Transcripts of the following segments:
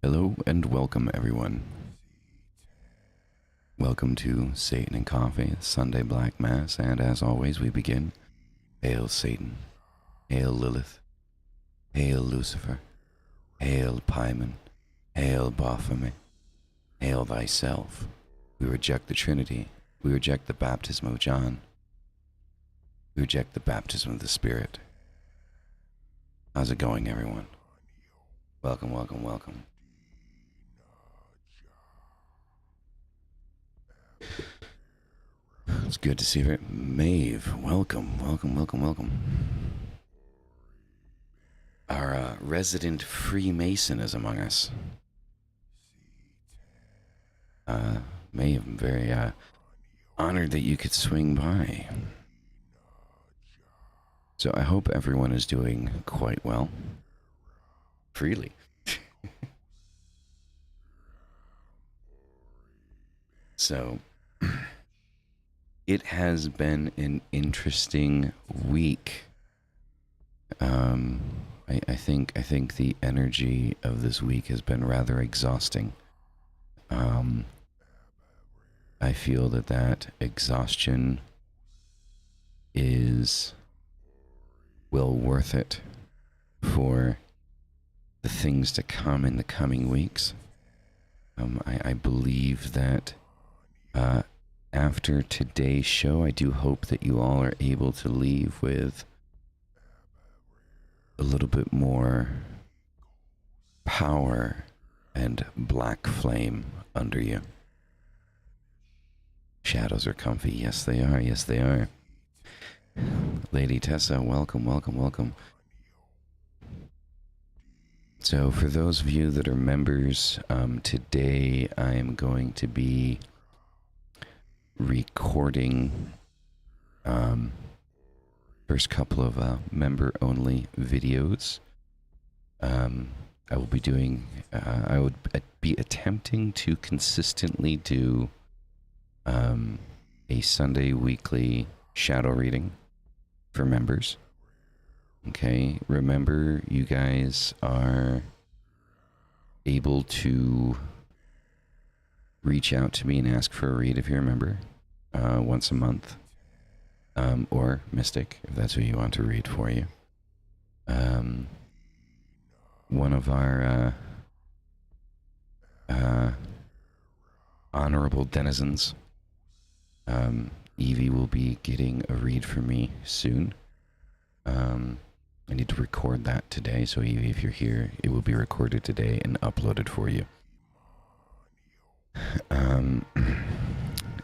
Hello and welcome, everyone. Welcome to Satan and Coffee, Sunday Black Mass, and as always, we begin. Hail Satan, hail Lilith, hail Lucifer, hail Paimon, hail Baphomet, hail thyself. We reject the Trinity. We reject the baptism of John. We reject the baptism of the Spirit. How's it going, everyone? Welcome, welcome, welcome. It's good to see you. Maeve, welcome, welcome, welcome, welcome. Our resident Freemason is among us. Maeve, I'm very honored that you could swing by. So I hope everyone is doing quite well. Freely. So it has been an interesting week. I think the energy of this week has been rather exhausting. I feel that exhaustion is well worth it for the things to come in the coming weeks. I believe that after today's show, I do hope that you all are able to leave with a little bit more power and black flame under you. Shadows are comfy. Yes, they are. Yes, they are. Lady Tessa, welcome, welcome, welcome. So for those of you that are members, today I am going to be recording first couple of member-only videos. I will be doing, I would be attempting to consistently do a Sunday weekly shadow reading for members. Okay, remember you guys are able to reach out to me and ask for a read if you're a member once a month, or Mystic if that's who you want to read for you. One of our honorable denizens, Evie, will be getting a read for me soon. I need to record that today, so Evie, if you're here, it will be recorded today and uploaded for you.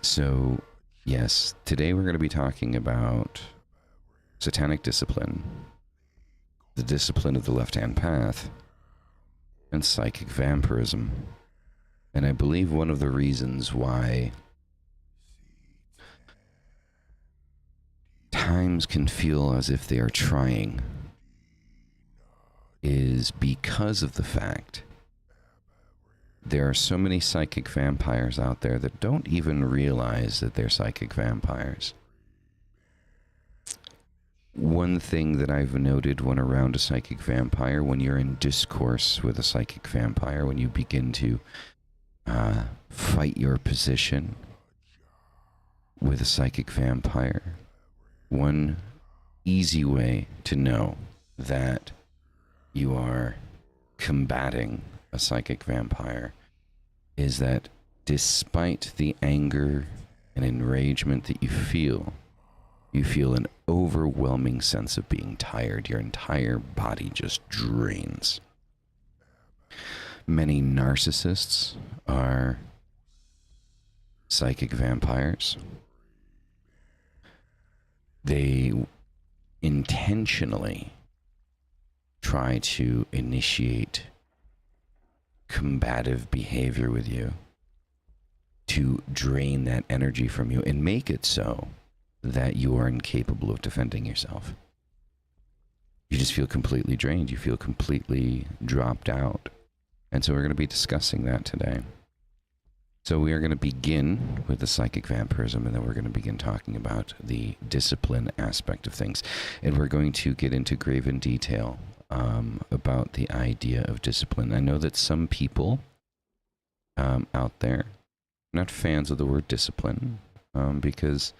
So, yes, today we're going to be talking about Satanic discipline, the discipline of the left-hand path, and psychic vampirism. And I believe one of the reasons why times can feel as if they are trying is because of the fact there are so many psychic vampires out there that don't even realize that they're psychic vampires. One thing that I've noted when around a psychic vampire, when you're in discourse with a psychic vampire, when you begin to fight your position with a psychic vampire, one easy way to know that you are combating a psychic vampire is that despite the anger and enragement that you feel an overwhelming sense of being tired. Your entire body just drains. Many narcissists are psychic vampires. They intentionally try to initiate combative behavior with you to drain that energy from you and make it so that you are incapable of defending yourself. You just feel completely drained. You feel completely dropped out. And so we're going to be discussing that today. So we are going to begin with the psychic vampirism, and then we're going to begin talking about the discipline aspect of things. And we're going to get into graven detail about the idea of discipline. I know that some people out there are not fans of the word discipline because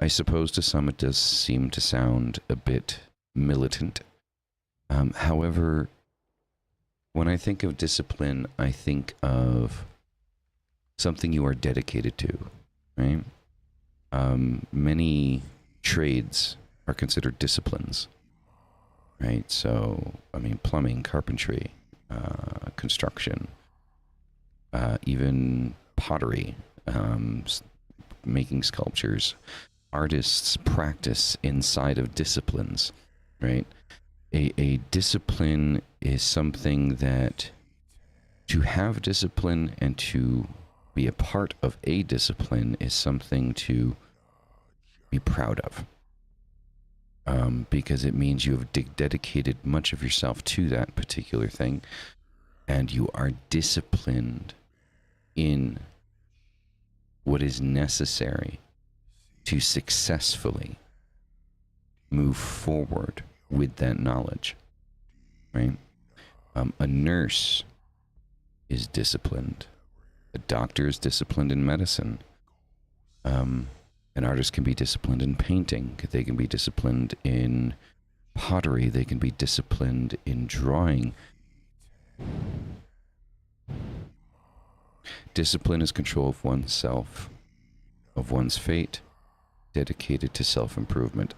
I suppose to some it does seem to sound a bit militant. However, when I think of discipline, I think of something you are dedicated to, right? Many trades are considered disciplines, right? So, I mean, plumbing, carpentry, construction, even pottery, making sculptures. Artists practice inside of disciplines, right? A discipline is something that to have discipline and to be a part of a discipline is something to be proud of. Because it means you have dedicated much of yourself to that particular thing, and you are disciplined in what is necessary to successfully move forward with that knowledge, right? A nurse is disciplined. A doctor is disciplined in medicine. An artist can be disciplined in painting. They can be disciplined in pottery. They can be disciplined in drawing. Discipline is control of oneself, of one's fate, dedicated to self-improvement.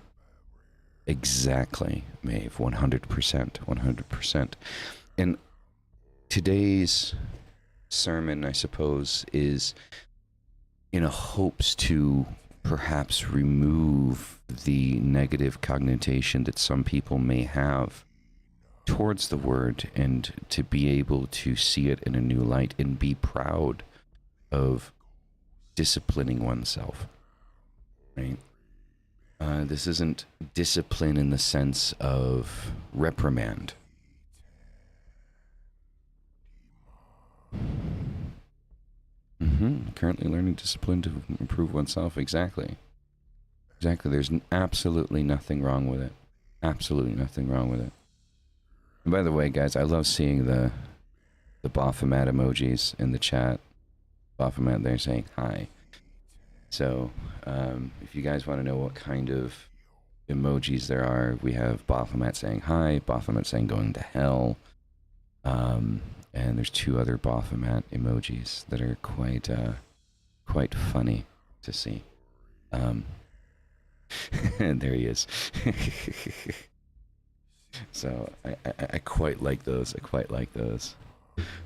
Exactly, Maeve. 100%. 100%. And today's sermon, I suppose, is in a hopes to perhaps remove the negative connotation that some people may have towards the word, and to be able to see it in a new light and be proud of disciplining oneself, right? This isn't discipline in the sense of reprimand. Currently learning discipline to improve oneself. Exactly. There's absolutely nothing wrong with it. Absolutely nothing wrong with it. And by the way, guys, I love seeing the Baphomet emojis in the chat. Baphomet there saying hi. So, if you guys want to know what kind of emojis there are, we have Baphomet saying hi, Baphomet saying going to hell, and there's two other Baphomet emojis that are quite funny to see. And there he is. So I quite like those. I quite like those.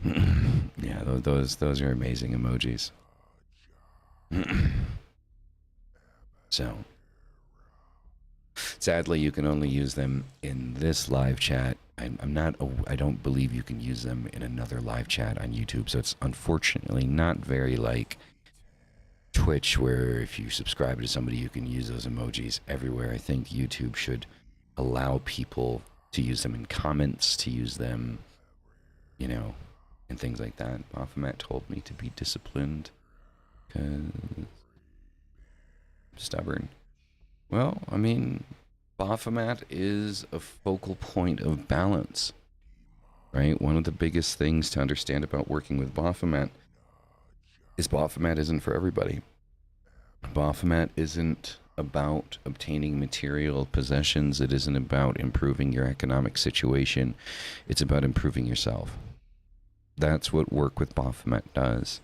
Yeah, those are amazing emojis. So, sadly, you can only use them in this live chat. I don't believe you can use them in another live chat on YouTube. So it's unfortunately not very Twitch, where if you subscribe to somebody, you can use those emojis everywhere. I think YouTube should allow people to use them in comments, to use them, you know, and things like that. Baphomet told me to be disciplined because I'm stubborn. Well, I mean, Baphomet is a focal point of balance, right? One of the biggest things to understand about working with Baphomet is Baphomet isn't for everybody. Baphomet isn't about obtaining material possessions. It isn't about improving your economic situation. It's about improving yourself. That's what work with Baphomet does.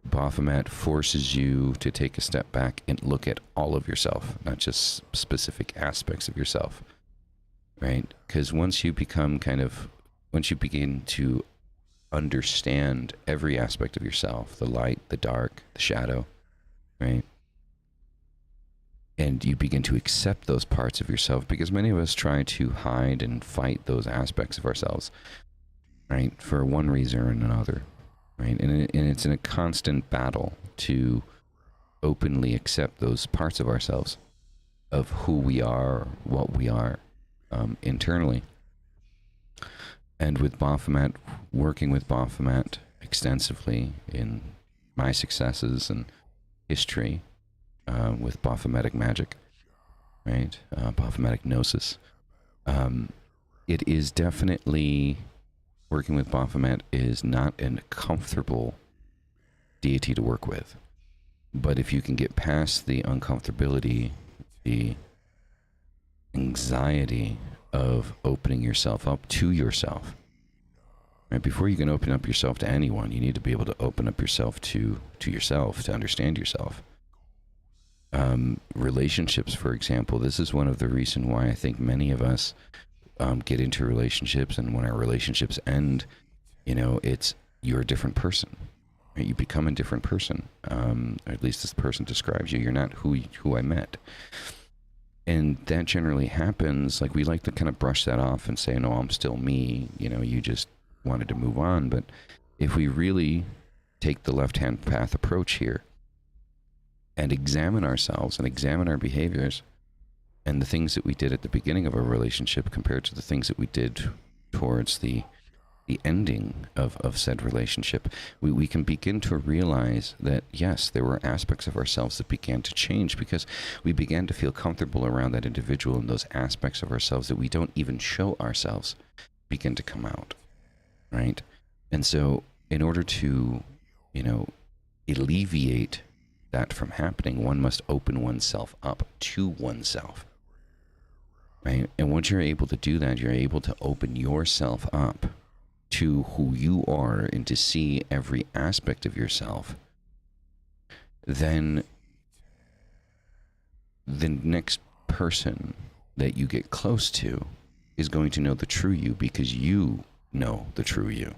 Baphomet forces you to take a step back and look at all of yourself, not just specific aspects of yourself, right? Because once you begin to understand every aspect of yourself, the light, the dark, the shadow, right? And you begin to accept those parts of yourself, because many of us try to hide and fight those aspects of ourselves, right? For one reason or another, right? And it's in a constant battle to openly accept those parts of ourselves, of who we are, what we are, internally. And with Baphomet, working with Baphomet extensively in my successes and history, with Baphometic magic, right? Baphometic gnosis. It is definitely, working with Baphomet is not a comfortable deity to work with. But if you can get past the uncomfortability, the anxiety of opening yourself up to yourself, right? Before you can open up yourself to anyone, you need to be able to open up yourself to yourself, to understand yourself. Relationships, for example, this is one of the reasons why I think many of us get into relationships, and when our relationships end, you know, you're a different person. Right? You become a different person. Or at least this person describes you. You're not who I met. And that generally happens. Like, we like to kind of brush that off and say, no, I'm still me. You know, you just wanted to move on. But if we really take the left-hand path approach here and examine ourselves and examine our behaviors and the things that we did at the beginning of a relationship compared to the things that we did towards the ending of said relationship, we can begin to realize that, yes, there were aspects of ourselves that began to change because we began to feel comfortable around that individual, and those aspects of ourselves that we don't even show ourselves begin to come out, right? And so in order to, you know, alleviate that from happening, one must open oneself up to oneself, right? And once you're able to do that, you're able to open yourself up to who you are and to see every aspect of yourself. Then the next person that you get close to is going to know the true you, because you know the true you.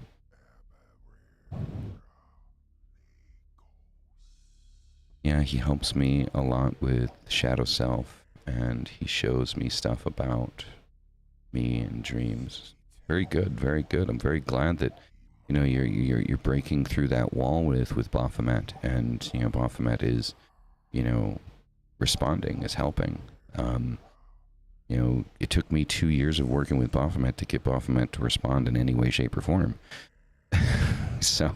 Yeah, he helps me a lot with shadow self, and he shows me stuff about me in dreams. Very good, very good. I'm very glad that, you know, you're breaking through that wall with Baphomet, and, you know, Baphomet is, you know, responding, is helping. You know, it took me 2 years of working with Baphomet to get Baphomet to respond in any way, shape, or form. So,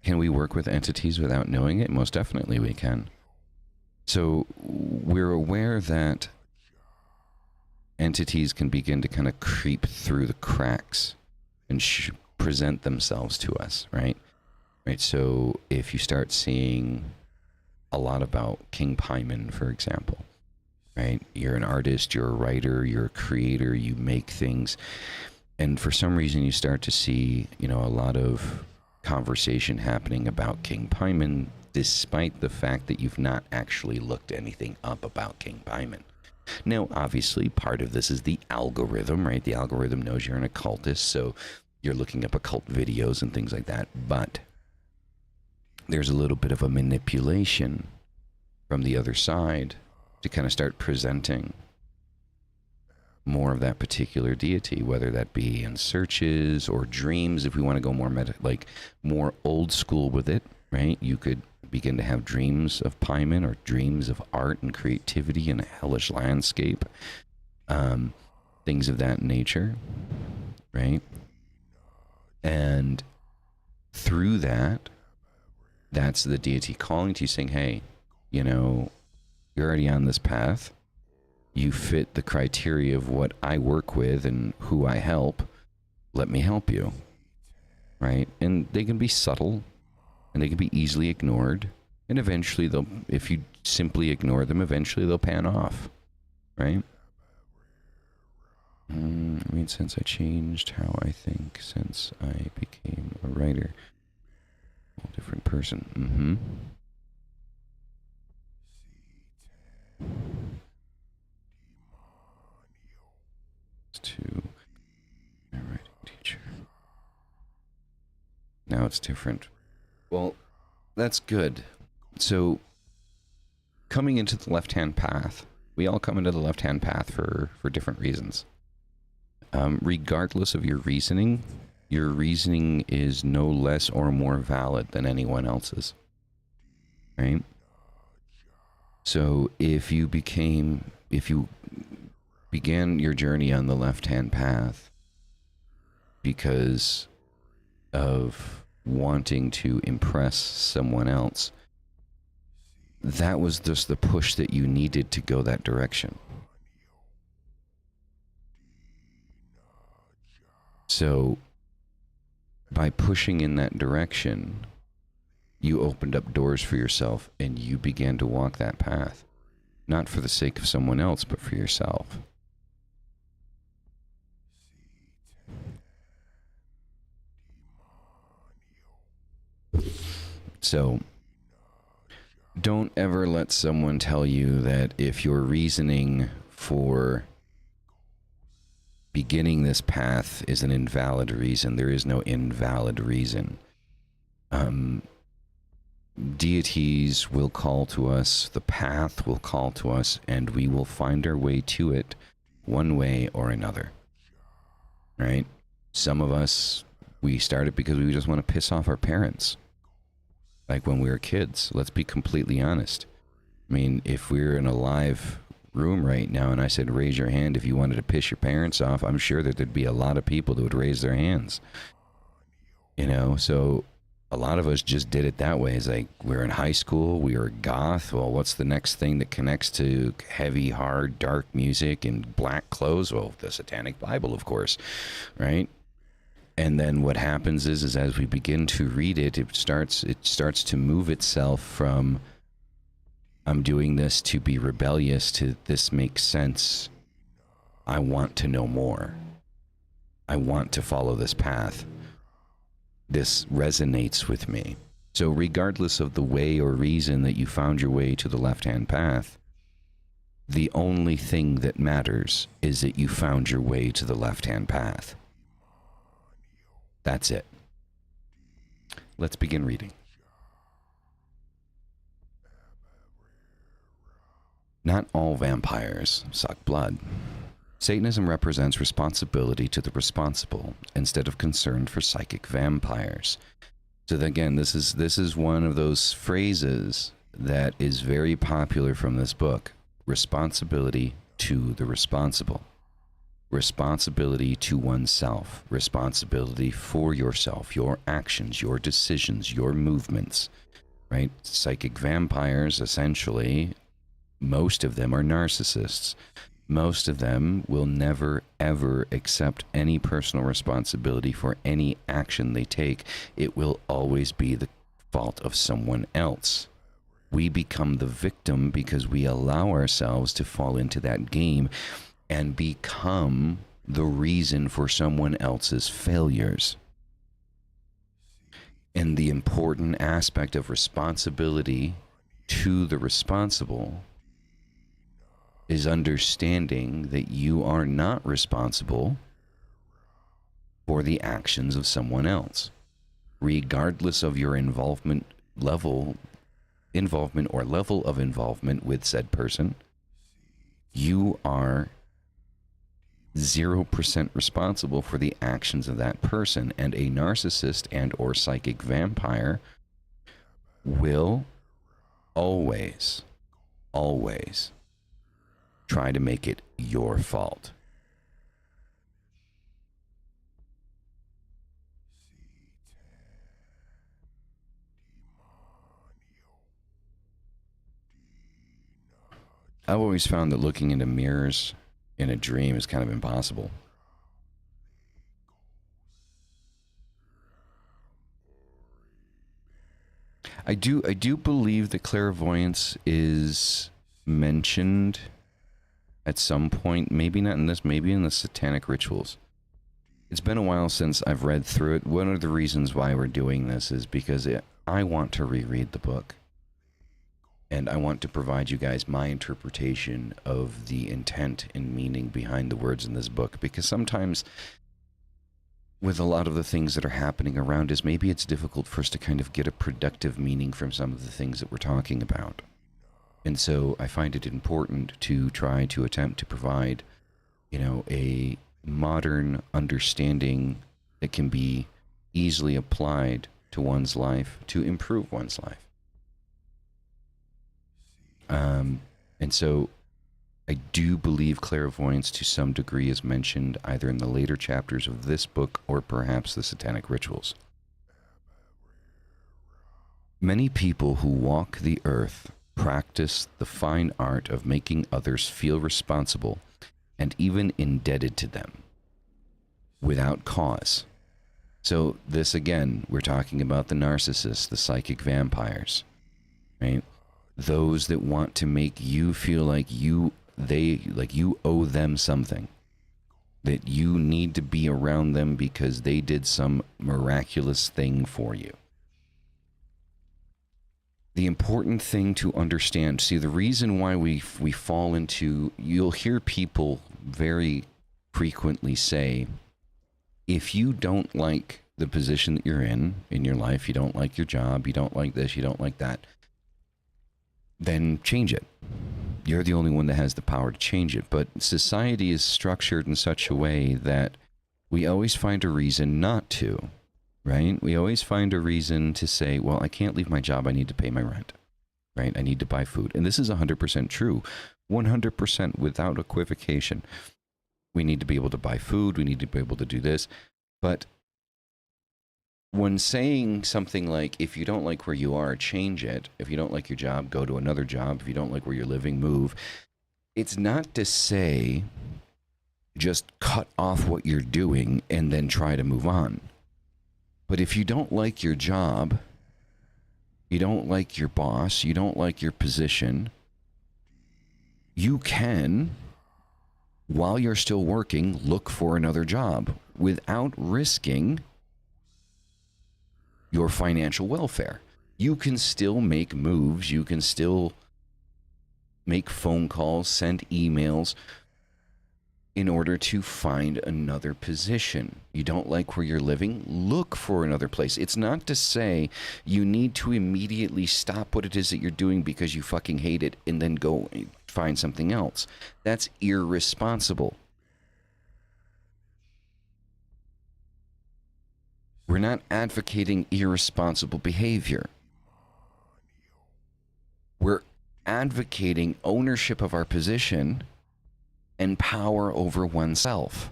can we work with entities without knowing it? Most definitely we can. So we're aware that entities can begin to kind of creep through the cracks and present themselves to us, right? Right. So if you start seeing a lot about King Paimon, for example, right? You're an artist, you're a writer, you're a creator, you make things. And for some reason you start to see, you know, a lot of conversation happening about King Paimon, despite the fact that you've not actually looked anything up about King Paimon. Now, obviously, part of this is the algorithm, right? The algorithm knows you're an occultist, so you're looking up occult videos and things like that. But there's a little bit of a manipulation from the other side to kind of start presenting more of that particular deity, whether that be in searches or dreams. If we want to go more more old school with it, right? You could begin to have dreams of Paimon or dreams of art and creativity in a hellish landscape, things of that nature, right? And through that, that's the deity calling to you, saying, hey, you know, you're already on this path. You fit the criteria of what I work with and who I help. Let me help you, right? And they can be subtle, and they can be easily ignored. And eventually they'll, if you simply ignore them, eventually they'll pan off, right? I mean, since I changed how I think, since I became a writer, a different person. To my writing teacher. Now it's different. Well, that's good. So, coming into the left-hand path, we all come into the left-hand path for different reasons. Regardless of your reasoning is no less or more valid than anyone else's. Right? So, if you began your journey on the left-hand path because of wanting to impress someone else, that was just the push that you needed to go that direction. So, by pushing in that direction, you opened up doors for yourself and you began to walk that path. Not for the sake of someone else, but for yourself. So, don't ever let someone tell you that if your reasoning for beginning this path is an invalid reason. There is no invalid reason. Deities will call to us, the path will call to us, and we will find our way to it one way or another. Right? Some of us, we started because we just want to piss off our parents. Like when we were kids. Let's be completely honest. I mean, if we were in a live room right now and I said, raise your hand if you wanted to piss your parents off, I'm sure that there'd be a lot of people that would raise their hands. You know, so a lot of us just did it that way. It's like, we're in high school, we were goth. Well, what's the next thing that connects to heavy, hard, dark music and black clothes? Well, the Satanic Bible, of course, right? And then what happens is as we begin to read it, it starts to move itself from, I'm doing this to be rebellious, to this makes sense. I want to know more. I want to follow this path. This resonates with me. So regardless of the way or reason that you found your way to the left-hand path, the only thing that matters is that you found your way to the left-hand path. That's it. Let's begin reading. Not all vampires suck blood. Satanism represents responsibility to the responsible instead of concern for psychic vampires. So again, this is one of those phrases that is very popular from this book. Responsibility to the responsible. Responsibility to oneself. Responsibility for yourself, your actions, your decisions, your movements. Right? Psychic vampires, essentially, most of them are narcissists. Most of them will never, ever accept any personal responsibility for any action they take. It will always be the fault of someone else. We become the victim because we allow ourselves to fall into that game and become the reason for someone else's failures. And the important aspect of responsibility to the responsible is understanding that you are not responsible for the actions of someone else, regardless of your involvement or level of involvement with said person. You are 0% responsible for the actions of that person. And a narcissist and or psychic vampire will always, always try to make it your fault. I've always found that looking into mirrors in a dream is kind of impossible. I do believe that clairvoyance is mentioned at some point, maybe not in this, maybe in the Satanic rituals. It's been a while since I've read through it. One of the reasons why we're doing this is because I want to reread the book. And I want to provide you guys my interpretation of the intent and meaning behind the words in this book. Because sometimes, with a lot of the things that are happening around us, maybe it's difficult for us to kind of get a productive meaning from some of the things that we're talking about. And so I find it important to try to attempt to provide, you know, a modern understanding that can be easily applied to one's life to improve one's life. And so I do believe clairvoyance to some degree is mentioned either in the later chapters of this book or perhaps the Satanic rituals. Many people who walk the earth practice the fine art of making others feel responsible and even indebted to them without cause. So this again, we're talking about the narcissists, the psychic vampires, right? Those that want to make you feel like you owe them something, that you need to be around them because they did some miraculous thing for you. The important thing to understand, see, the reason why we fall into, you'll hear people very frequently say, if you don't like the position that you're in your life, you don't like your job, you don't like this, you don't like that, then change it. You're the only one that has the power to change it. But society is structured in such a way that we always find a reason not to, right? We always find a reason to say, well, I can't leave my job. I need to pay my rent, right? I need to buy food. And this is 100% true, 100% without equivocation. We need to be able to buy food. We need to be able to do this. But when saying something like, if you don't like where you are, change it. If you don't like your job, go to another job. If you don't like where you're living, move. It's not to say just cut off what you're doing and then try to move on. But if you don't like your job, you don't like your boss, you don't like your position, you can, while you're still working, look for another job without risking your financial welfare. You can still make moves. You can still make phone calls, send emails in order to find another position. You don't like where you're living? Look for another place. It's not to say you need to immediately stop what it is that you're doing because you fucking hate it and then go find something else. That's irresponsible. We're not advocating irresponsible behavior. We're advocating ownership of our position and power over oneself.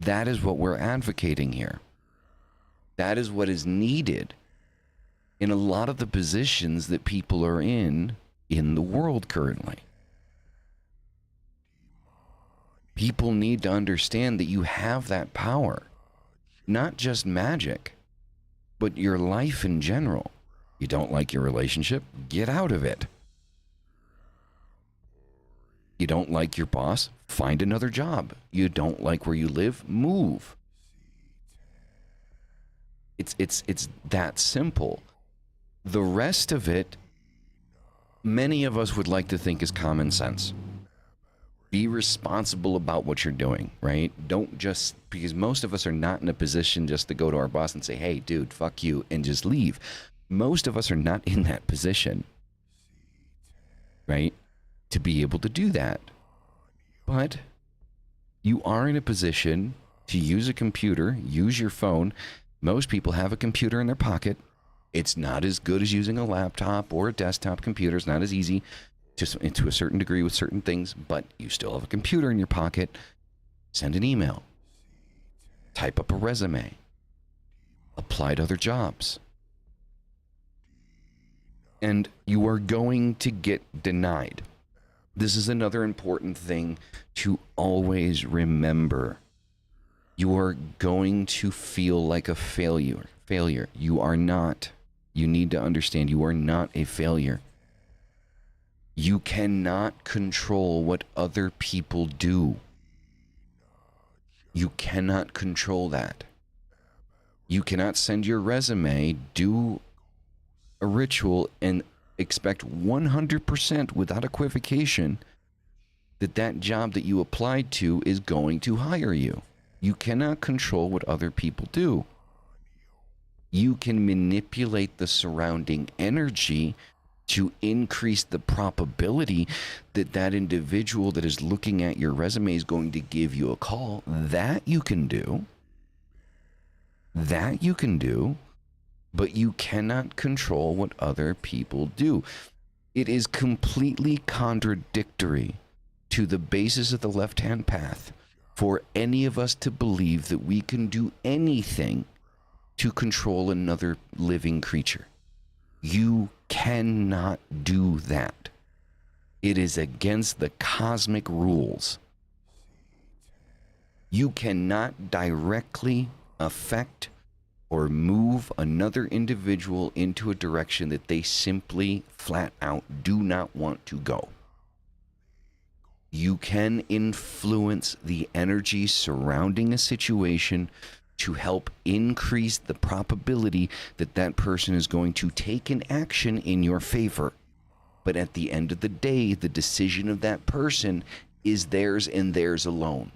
That is what we're advocating here. That is what is needed in a lot of the positions that people are in the world currently. People need to understand that you have that power. Not just magic, but your life in general. You don't like your relationship? Get out of it. You don't like your boss? Find another job. You don't like where you live? Move. It's that simple. The rest of it, many of us would like to think is common sense. Be responsible about what you're doing, right? Don't just, because most of us are not in a position just to go to our boss and say, hey, dude, fuck you, and just leave. Most of us are not in that position, right? To be able to do that. But You are in a position to use a computer, use your phone. Most people have a computer in their pocket. It's not as good as using a laptop or a desktop computer. It's not as easy to a certain degree with certain things, but you still have a computer in your pocket. Send an email. Type up a resume. Apply to other jobs. And you are going to get denied. This is another important thing to always remember. You are going to feel like a failure. You are not. You need to understand you are not a failure. You cannot control what other people do. You cannot control that. You cannot send your resume, do a ritual, and expect 100% without equivocation that that job that you applied to is going to hire you. You cannot control what other people do. You can manipulate the surrounding energy to increase the probability that that individual that is looking at your resume is going to give you a call. That you can do. That you can do. But you cannot control what other people do. It is completely contradictory to the basis of the left-hand path for any of us to believe that we can do anything to control another living creature. You cannot do that. It is against the cosmic rules. You cannot directly affect or move another individual into a direction that they simply flat out do not want to go. You can influence the energy surrounding a situation to help increase the probability that that person is going to take an action in your favor. But at the end of the day, the decision of that person is theirs and theirs alone.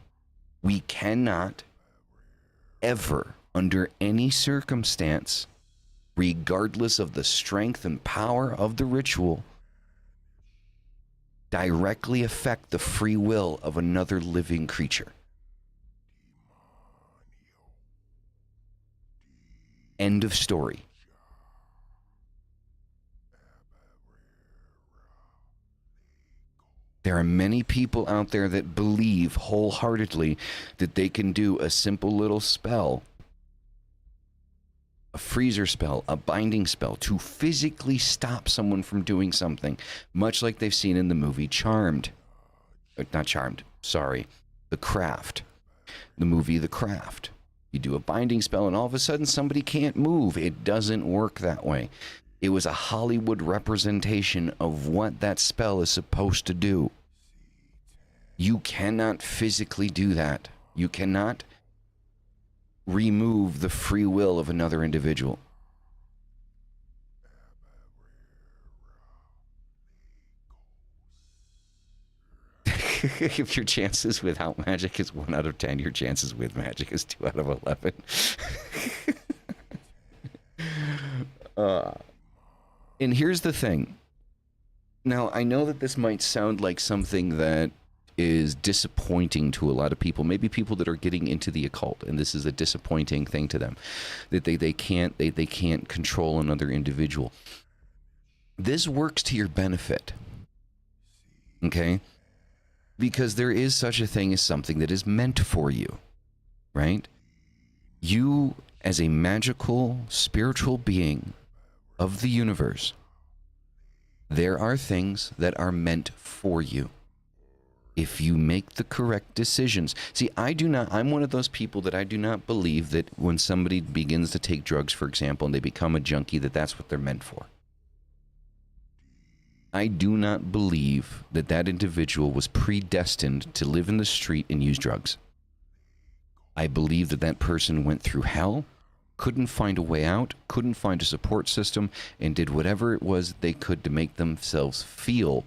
We cannot ever, under any circumstance, regardless of the strength and power of the ritual, directly affect the free will of another living creature. End of story. There are many people out there that believe wholeheartedly that they can do a simple little spell, a freezer spell, a binding spell, to physically stop someone from doing something, much like they've seen in the movie Charmed. Not Charmed, sorry. The Craft. The movie The Craft. You do a binding spell and all of a sudden somebody can't move. It doesn't work that way. It was a Hollywood representation of what that spell is supposed to do. You cannot physically do that. You cannot remove the free will of another individual. If your chances without magic is 1 out of 10, your chances with magic is 2 out of 11. And here's the thing. Now, I know that this might sound like something that is disappointing to a lot of people, maybe people that are getting into the occult, and this is a disappointing thing to them, that they can't control another individual. This works to your benefit, okay? Because there is such a thing as something that is meant for you, right? You, as a magical, spiritual being of the universe, there are things that are meant for you. If you make the correct decisions. See, I'm one of those people that I do not believe that when somebody begins to take drugs, for example, and they become a junkie, that that's what they're meant for. I do not believe that that individual was predestined to live in the street and use drugs. I believe that that person went through hell, couldn't find a way out, couldn't find a support system, and did whatever it was they could to make themselves feel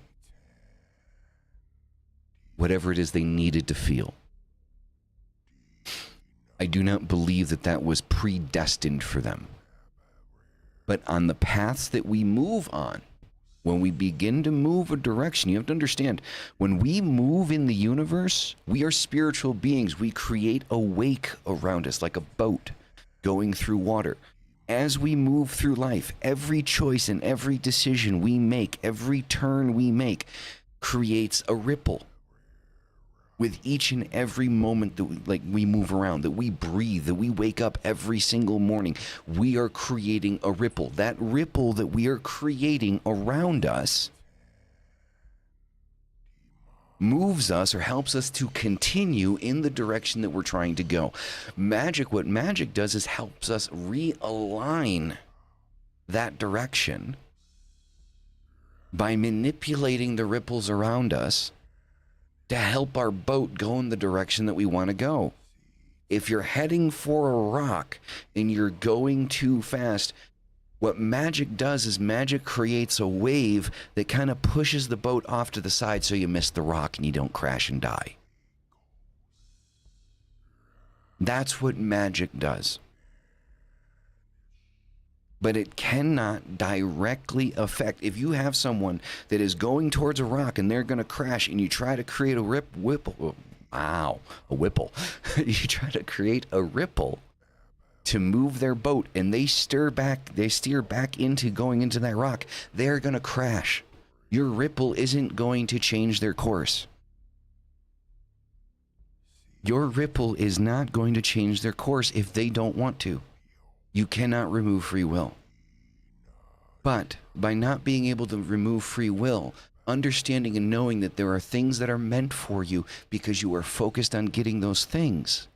whatever it is they needed to feel. I do not believe that that was predestined for them. But on the paths that we move on, When we begin to move a direction, you have to understand, when we move in the universe, we are spiritual beings. We create a wake around us like a boat going through water. As we move through life, every choice and every decision we make, every turn we make, creates a ripple. With each and every moment that we move around, that we breathe, that we wake up every single morning, we are creating a ripple. That ripple that we are creating around us moves us or helps us to continue in the direction that we're trying to go. What magic does is helps us realign that direction by manipulating the ripples around us to help our boat go in the direction that we want to go. If you're heading for a rock and you're going too fast, what magic does is magic creates a wave that kind of pushes the boat off to the side so you miss the rock and you don't crash and die. That's what magic does. But it cannot directly affect. If you have someone that is going towards a rock and they're going to crash and you try to create a whipple. You try to create a ripple to move their boat and they steer back into going into that rock, they're going to crash. Your ripple isn't going to change their course. Your ripple is not going to change their course if they don't want to. You cannot remove free will. But by not being able to remove free will, understanding and knowing that there are things that are meant for you because you are focused on getting those things.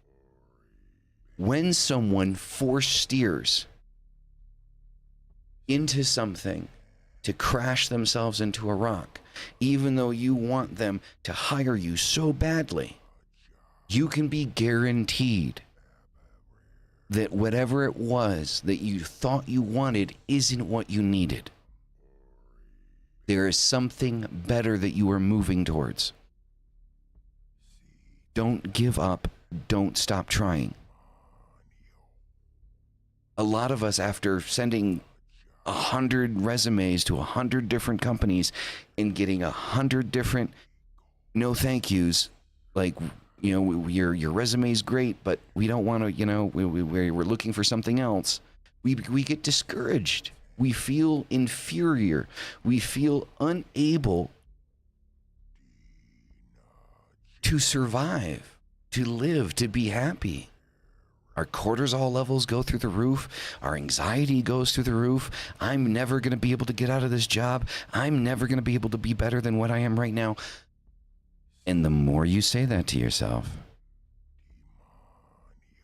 When someone force steers into something to crash themselves into a rock, even though you want them to hire you so badly, you can be guaranteed that whatever it was that you thought you wanted isn't what you needed. There is something better that you are moving towards. Don't give up. Don't stop trying. A lot of us, after sending 100 resumes to 100 different companies and getting 100 different no thank yous, like, you know, your resume is great, but we don't want to, you know, we're looking for something else. We get discouraged. We feel inferior. We feel unable to survive, to live, to be happy. Our cortisol levels go through the roof. Our anxiety goes through the roof. I'm never going to be able to get out of this job. I'm never going to be able to be better than what I am right now. And the more you say that to yourself,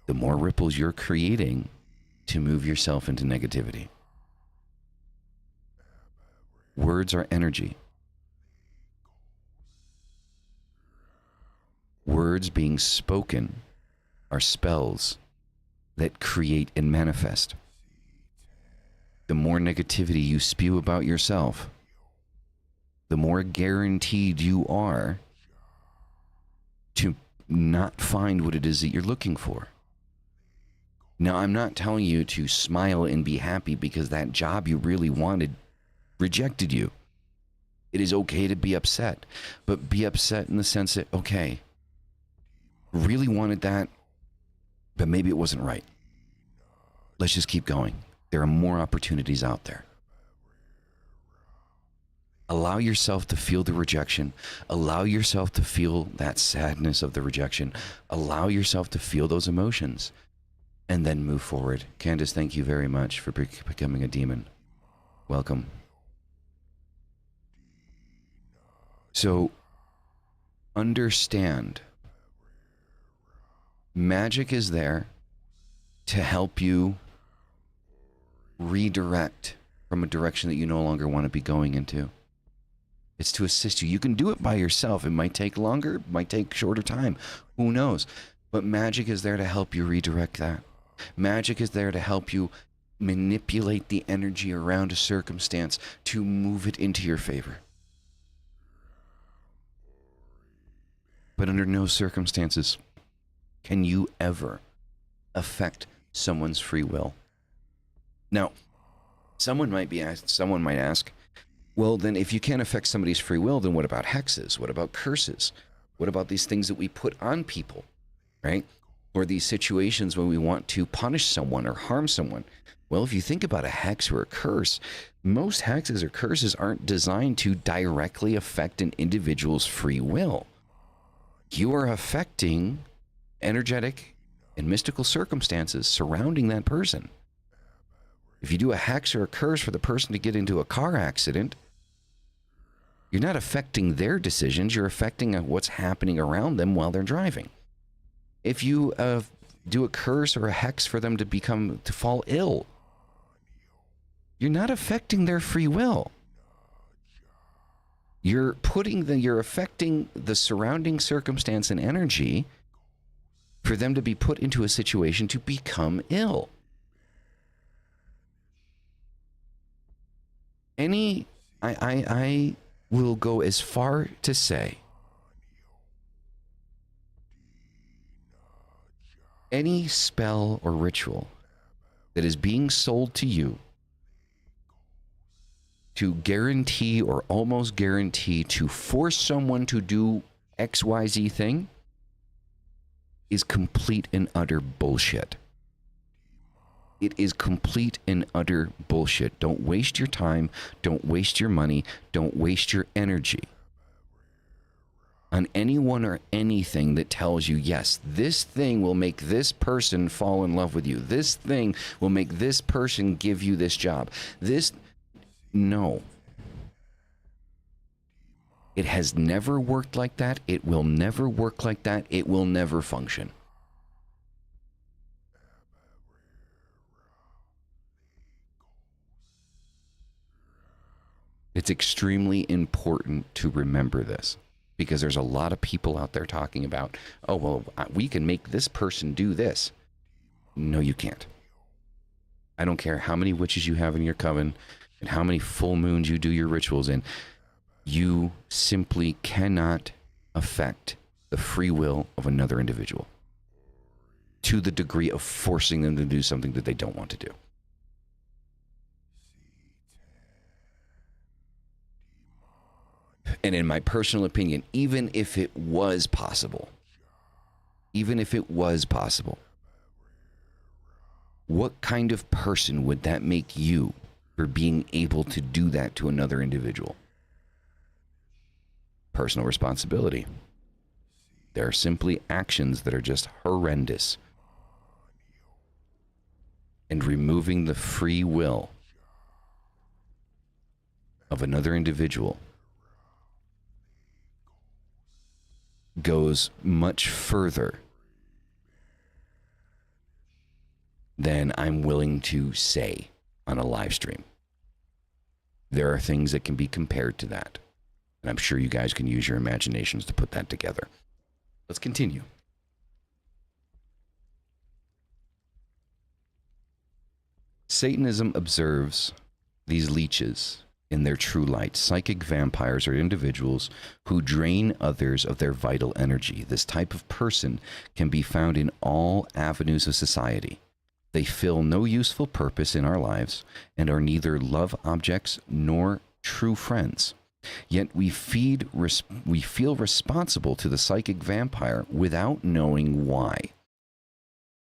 the more ripples you're creating to move yourself into negativity. Words are energy. Words being spoken are spells that create and manifest. The more negativity you spew about yourself, the more guaranteed you are to not find what it is that you're looking for. Now, I'm not telling you to smile and be happy because that job you really wanted rejected you. It is okay to be upset, but be upset in the sense that, okay, really wanted that, but maybe it wasn't right. Let's just keep going. There are more opportunities out there. Allow yourself to feel the rejection. Allow yourself to feel that sadness of the rejection. Allow yourself to feel those emotions and then move forward. Candace, thank you very much for becoming a demon. Welcome. So, understand, magic is there to help you redirect from a direction that you no longer want to be going into. It's to assist you. You can do it by yourself. It might take longer, it might take shorter time. Who knows? But magic is there to help you redirect that. Magic is there to help you manipulate the energy around a circumstance to move it into your favor. But under no circumstances can you ever affect someone's free will. Now, someone might ask, Well, then if you can't affect somebody's free will, then what about hexes? What about curses? What about these things that we put on people, right? Or these situations when we want to punish someone or harm someone. Well, if you think about a hex or a curse, most hexes or curses aren't designed to directly affect an individual's free will. You are affecting energetic and mystical circumstances surrounding that person. If you do a hex or a curse for the person to get into a car accident, you're not affecting their decisions, you're affecting what's happening around them while they're driving. If you do a curse or a hex for them to fall ill, you're not affecting their free will. You're affecting the surrounding circumstance and energy for them to be put into a situation to become ill. I will go as far to say any spell or ritual that is being sold to you to guarantee or almost guarantee to force someone to do XYZ thing is complete and utter bullshit. It is complete and utter bullshit. Don't waste your time. Don't waste your money. Don't waste your energy on anyone or anything that tells you, yes, this thing will make this person fall in love with you. This thing will make this person give you this job. No. It has never worked like that. It will never work like that. It will never function. It's extremely important to remember this, because there's a lot of people out there talking about, oh, well, we can make this person do this. No, you can't. I don't care how many witches you have in your coven and how many full moons you do your rituals in. You simply cannot affect the free will of another individual to the degree of forcing them to do something that they don't want to do. And in my personal opinion, even if it was possible, what kind of person would that make you for being able to do that to another individual? Personal responsibility. There are simply actions that are just horrendous. And removing the free will of another individual goes much further than I'm willing to say on a live stream. There are things that can be compared to that. And I'm sure you guys can use your imaginations to put that together. Let's continue. Satanism observes these leeches in their true light. Psychic vampires are individuals who drain others of their vital energy. This type of person can be found in all avenues of society. They fill no useful purpose in our lives and are neither love objects nor true friends. Yet we feel responsible to the psychic vampire without knowing why.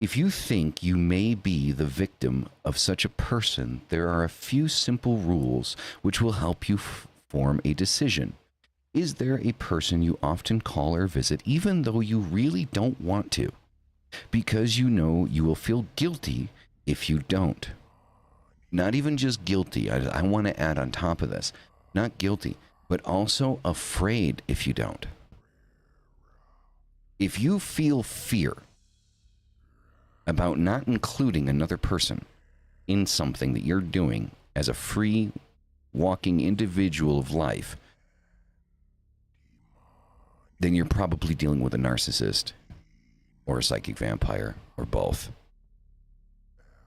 If you think you may be the victim of such a person, there are a few simple rules which will help you form a decision. Is there a person you often call or visit even though you really don't want to? Because you know you will feel guilty if you don't. Not even just guilty. I want to add on top of this. Not guilty, but also afraid if you don't. If you feel fear about not including another person in something that you're doing as a free walking individual of life, then you're probably dealing with a narcissist or a psychic vampire or both.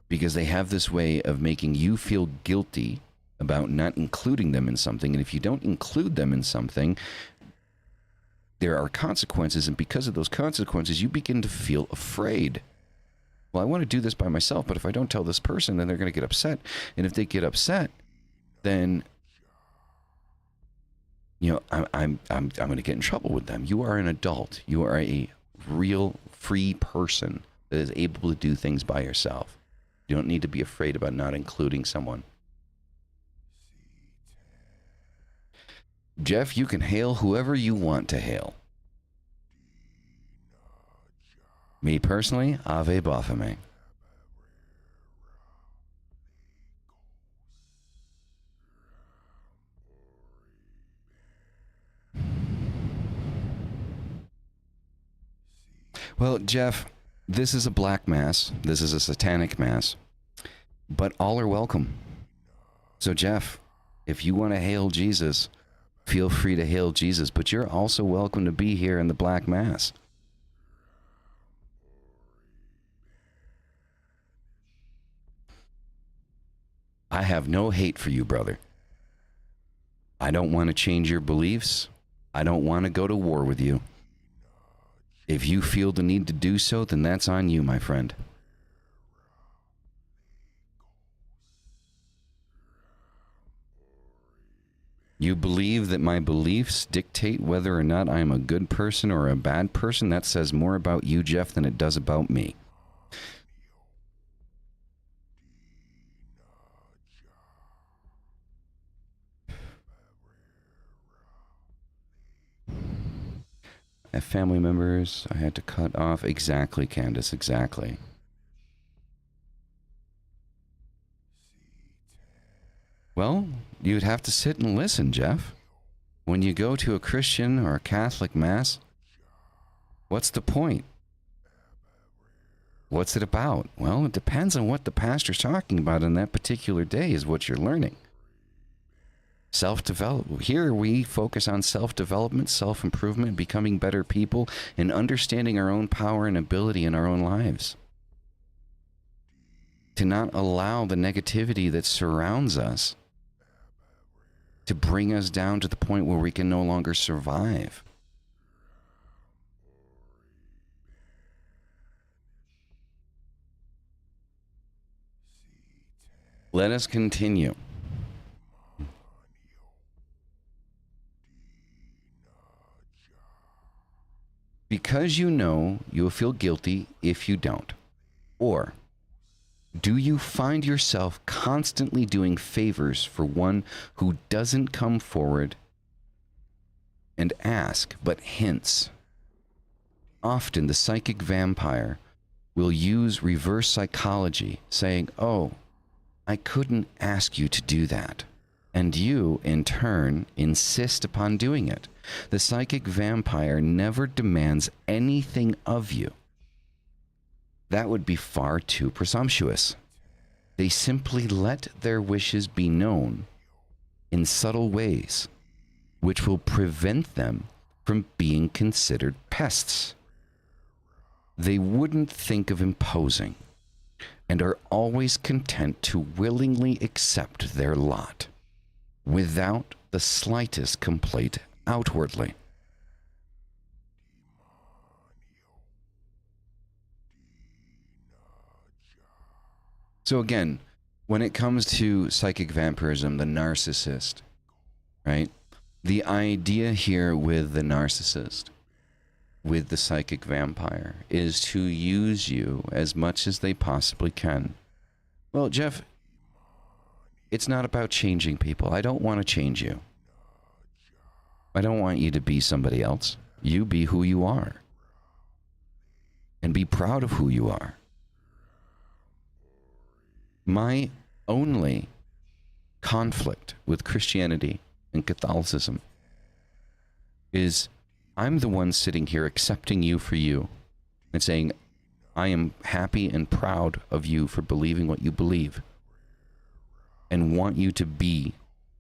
Because they have this way of making you feel guilty about not including them in something. And if you don't include them in something, there are consequences. And because of those consequences, you begin to feel afraid. Well, I want to do this by myself, but if I don't tell this person, then they're going to get upset. And if they get upset, then you know, I'm going to get in trouble with them. You are an adult. You are a real free person that is able to do things by yourself. You don't need to be afraid about not including someone. Jeff, you can hail whoever you want to hail. Me personally, Ave Baphomet. Well, Jeff, this is a black mass. This is a satanic mass. But all are welcome. So, Jeff, if you want to hail Jesus, feel free to hail Jesus. But you're also welcome to be here in the black mass. I have no hate for you, brother. I don't want to change your beliefs. I don't want to go to war with you. If you feel the need to do so, then that's on you, my friend. You believe that my beliefs dictate whether or not I am a good person or a bad person? That says more about you, Jeff, than it does about me. I have family members I had to cut off. Exactly, Candace, exactly. Well, you'd have to sit and listen, Jeff. When you go to a Christian or a Catholic mass, what's the point? What's it about? Well, it depends on what the pastor's talking about on that particular day is what you're learning. Self-development. Here we focus on self-development, self-improvement, becoming better people, and understanding our own power and ability in our own lives. To not allow the negativity that surrounds us to bring us down to the point where we can no longer survive. Let us continue. Because you know you'll feel guilty if you don't. Or do you find yourself constantly doing favors for one who doesn't come forward and ask, but hints? Often the psychic vampire will use reverse psychology, saying, "Oh, I couldn't ask you to do that." And you, in turn, insist upon doing it. The psychic vampire never demands anything of you. That would be far too presumptuous. They simply let their wishes be known in subtle ways, which will prevent them from being considered pests. They wouldn't think of imposing, and are always content to willingly accept their lot, without the slightest complaint outwardly. So again, when it comes to psychic vampirism, the narcissist, right? The idea here with the narcissist, with the psychic vampire, is to use you as much as they possibly can. Well, Jeff, it's not about changing people. I don't want to change you. I don't want you to be somebody else. You be who you are. And be proud of who you are. My only conflict with Christianity and Catholicism is I'm the one sitting here accepting you for you and saying, I am happy and proud of you for believing what you believe and want you to be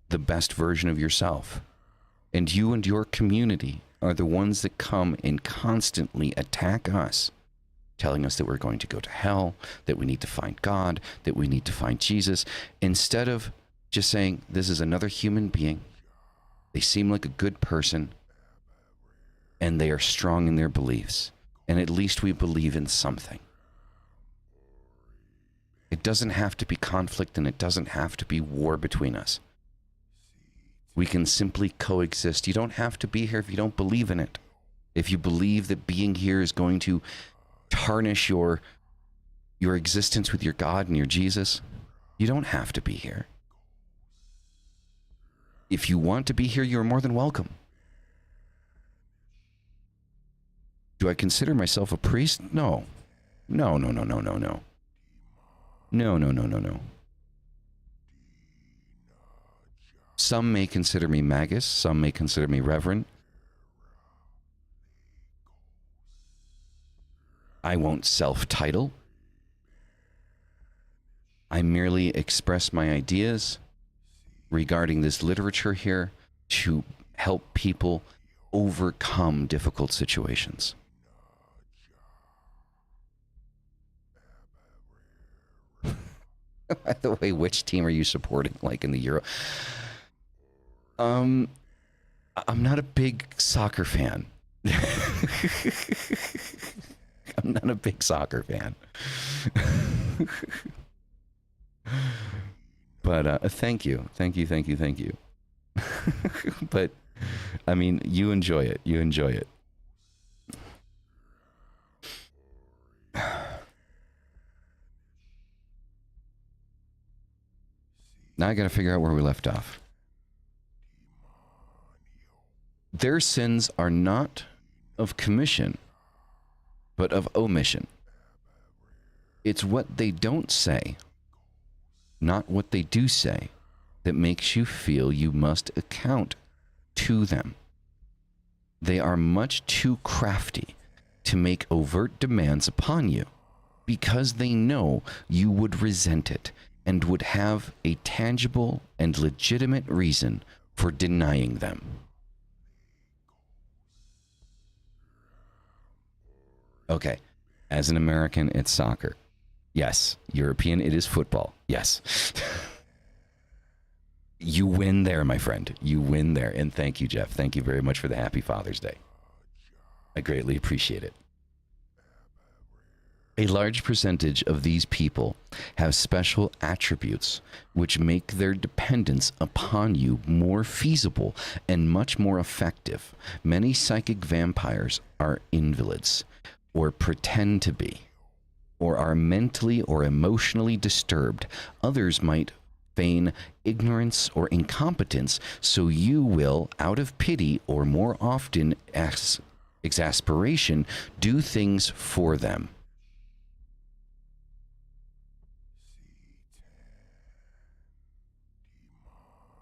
the best version of yourself. And you and your community are the ones that come and constantly attack us, telling us that we're going to go to hell, that we need to find God, that we need to find Jesus, instead of just saying, this is another human being. They seem like a good person, and they are strong in their beliefs. And at least we believe in something. It doesn't have to be conflict, and it doesn't have to be war between us. We can simply coexist. You don't have to be here if you don't believe in it. If you believe that being here is going to tarnish your existence with your God and your Jesus, you don't have to be here. If you want to be here, you're more than welcome. Do I consider myself a priest? No. No, no, no, no, no, no. No, no, no, no, no. Some may consider me magus. Some may consider me reverend. I won't self-title. I merely express my ideas regarding this literature here to help people overcome difficult situations. By the way, which team are you supporting, like in the Euro? I'm not a big soccer fan. I'm not a big soccer fan. But thank you. Thank you, thank you, thank you. But, I mean, you enjoy it. You enjoy it. Now I gotta figure out where we left off. Their sins are not of commission, but of omission. It's what they don't say, not what they do say, that makes you feel you must account to them. They are much too crafty to make overt demands upon you, because they know you would resent it and would have a tangible and legitimate reason for denying them. Okay, as an American, it's soccer. Yes. European, it is football. Yes. You win there, my friend. You win there. And thank you, Jeff. Thank you very much for the Happy Father's Day. I greatly appreciate it. A large percentage of these people have special attributes which make their dependence upon you more feasible and much more effective. Many psychic vampires are invalids, or pretend to be, or are mentally or emotionally disturbed. Others might feign ignorance or incompetence, so you will, out of pity or more often exasperation, do things for them.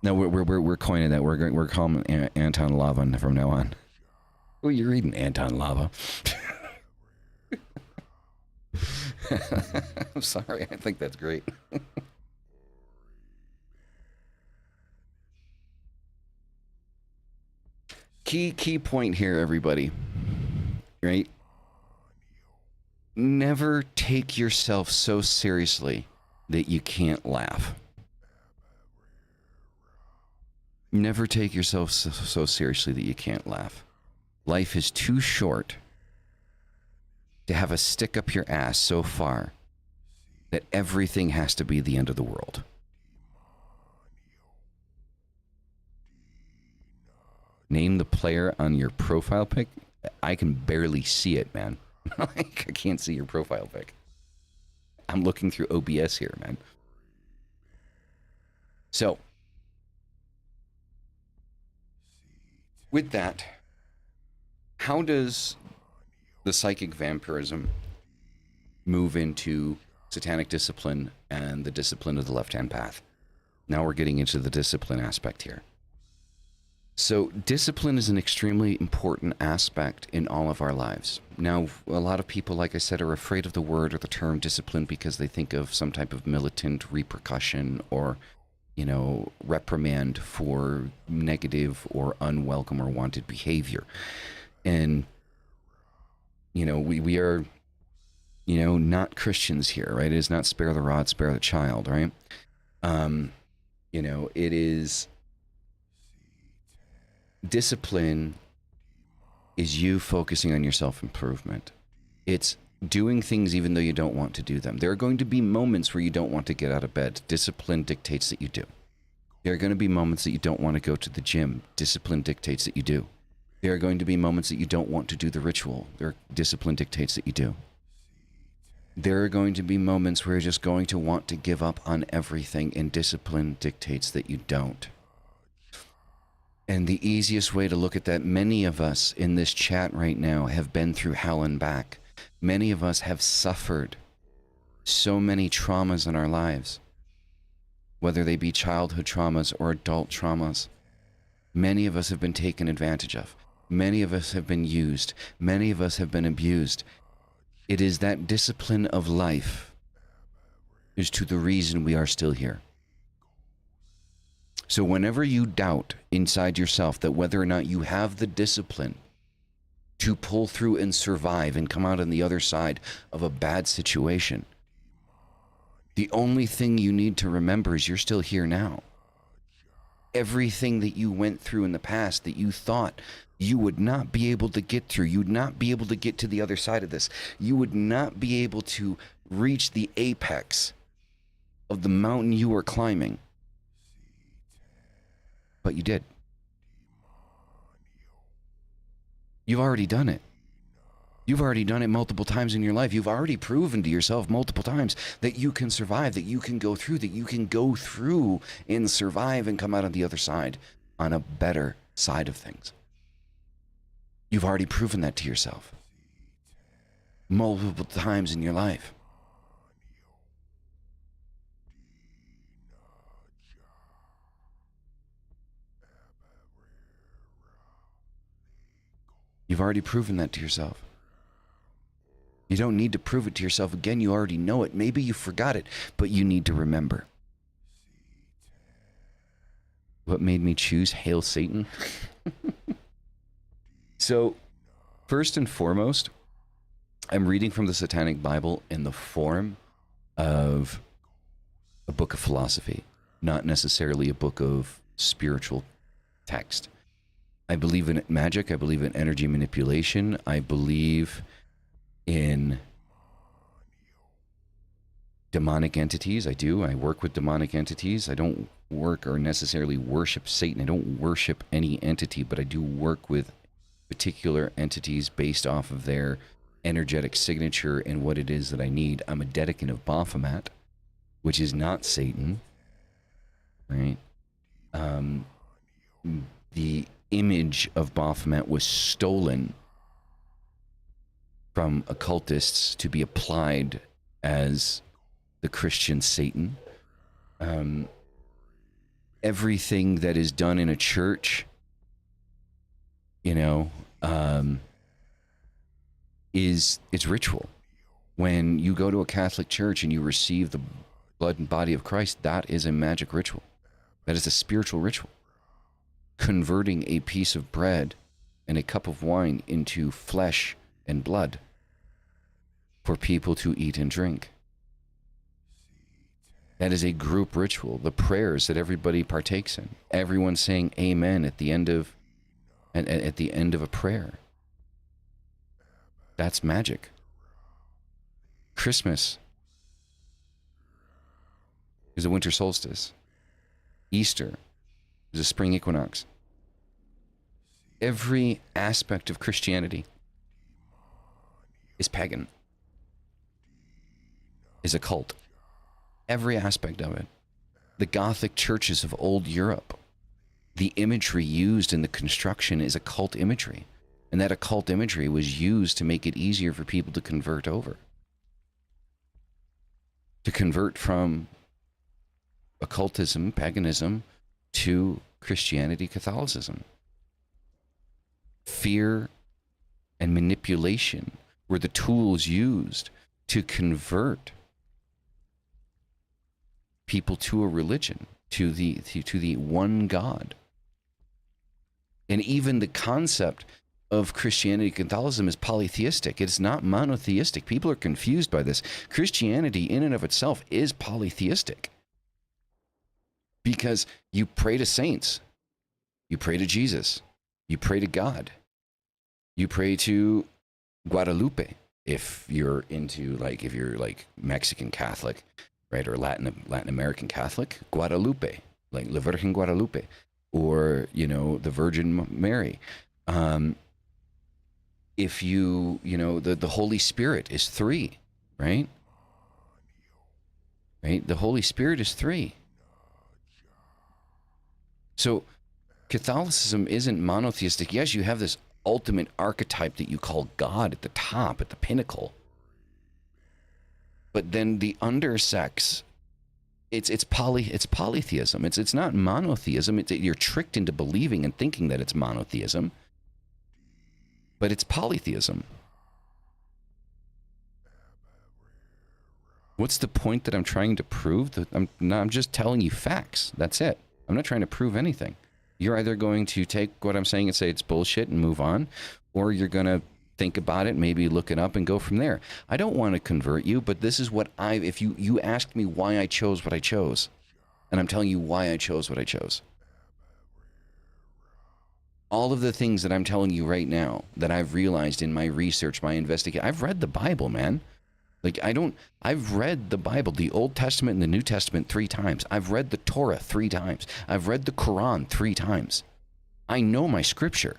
No, we're coining that. We're calling Anton Lava from now on. Oh, you're reading Anton Lava. I'm sorry. I think that's great. Key point here, everybody. Right? Never take yourself so seriously that you can't laugh. Never take yourself so seriously that you can't laugh. Life is too short to have a stick up your ass so far that everything has to be the end of the world. Name the player on your profile pic. I can barely see it, man. I can't see your profile pic. I'm looking through OBS here, man. So, with that, how does the psychic vampirism move into satanic discipline and the discipline of the left-hand path? Now we're getting into the discipline aspect here. So discipline is an extremely important aspect in all of our lives. Now, a lot of people, like I said, are afraid of the word or the term discipline because they think of some type of militant repercussion or, you know, reprimand for negative or unwelcome or wanted behavior. And, you know, we are, you know, not Christians here, right? It is not spare the rod, spare the child, right? You know, it is... Discipline is you focusing on your self-improvement. It's doing things even though you don't want to do them. There are going to be moments where you don't want to get out of bed. Discipline dictates that you do. There are going to be moments that you don't want to go to the gym. Discipline dictates that you do. There are going to be moments that you don't want to do the ritual. Discipline dictates that you do. There are going to be moments where you're just going to want to give up on everything, and discipline dictates that you don't. And the easiest way to look at that, many of us in this chat right now have been through hell and back. Many of us have suffered so many traumas in our lives, whether they be childhood traumas or adult traumas. Many of us have been taken advantage of. Many of us have been used. Many of us have been abused. It is that discipline of life is to the reason we are still here. So whenever you doubt inside yourself that whether or not you have the discipline to pull through and survive and come out on the other side of a bad situation, the only thing you need to remember is you're still here now. Everything that you went through in the past that you thought you would not be able to get through, you would not be able to get to the other side of this, you would not be able to reach the apex of the mountain you were climbing. But you did. You've already done it. You've already done it multiple times in your life. You've already proven to yourself multiple times that you can survive, that you can go through, and survive and come out on the other side on a better side of things. You've already proven that to yourself multiple times in your life. You've already proven that to yourself. You don't need to prove it to yourself again. You already know it. Maybe you forgot it, but you need to remember. What made me choose Hail Satan? So, first and foremost, I'm reading from the Satanic Bible in the form of a book of philosophy, not necessarily a book of spiritual text. I believe in magic. I believe in energy manipulation. I believe in demonic entities. I do. I work with demonic entities. I don't work or necessarily worship Satan. I don't worship any entity, but I do work with particular entities based off of their energetic signature and what it is that I need. I'm a dedicant of Baphomet, which is not Satan, right? The image of Baphomet was stolen from occultists to be applied as the Christian Satan. Everything that is done in a church, it's ritual. When you go to a Catholic church and you receive the blood and body of Christ, that is a magic ritual. That is a spiritual ritual. Converting a piece of bread and a cup of wine into flesh and blood for people to eat and drink. That is a group ritual. The prayers that everybody partakes in. Everyone saying amen at the end of a prayer. That's magic. Christmas is a winter solstice. Easter is a spring equinox. Every aspect of Christianity is pagan, is a cult. Every aspect of it. The Gothic churches of old Europe, the imagery used in the construction is occult imagery. And that occult imagery was used to make it easier for people to convert over. To convert from occultism, paganism, to Christianity, Catholicism. Fear and manipulation were the tools used to convert people to a religion, to the one God. And even the concept of Christianity, Catholicism is polytheistic. It's not monotheistic. People are confused by this. Christianity in and of itself is polytheistic. Because you pray to saints. You pray to Jesus. You pray to God. You pray to Guadalupe. If you're Mexican Catholic, right, or Latin American Catholic, Guadalupe, like La Virgen Guadalupe, or the Virgin Mary. Um, if the Holy Spirit is three, right? Right? The Holy Spirit is three. So Catholicism isn't monotheistic. Yes, you have this ultimate archetype that you call God at the top, at the pinnacle. But then the undersex, it's polytheism. It's not monotheism. You're tricked into believing and thinking that it's monotheism, but it's polytheism. What's the point that I'm trying to prove? I'm just telling you facts. That's it. I'm not trying to prove anything. You're either going to take what I'm saying and say it's bullshit and move on, or you're going to think about it, maybe look it up and go from there. I don't want to convert you, but this is what if you asked me why I chose what I chose, and I'm telling you why I chose what I chose. All of the things that I'm telling you right now that I've realized in my research, my investigation, I've read the Bible, man. Like, I've read the Bible, the Old Testament and the New Testament 3 times. I've read the Torah 3 times. I've read the Quran 3 times. I know my scripture.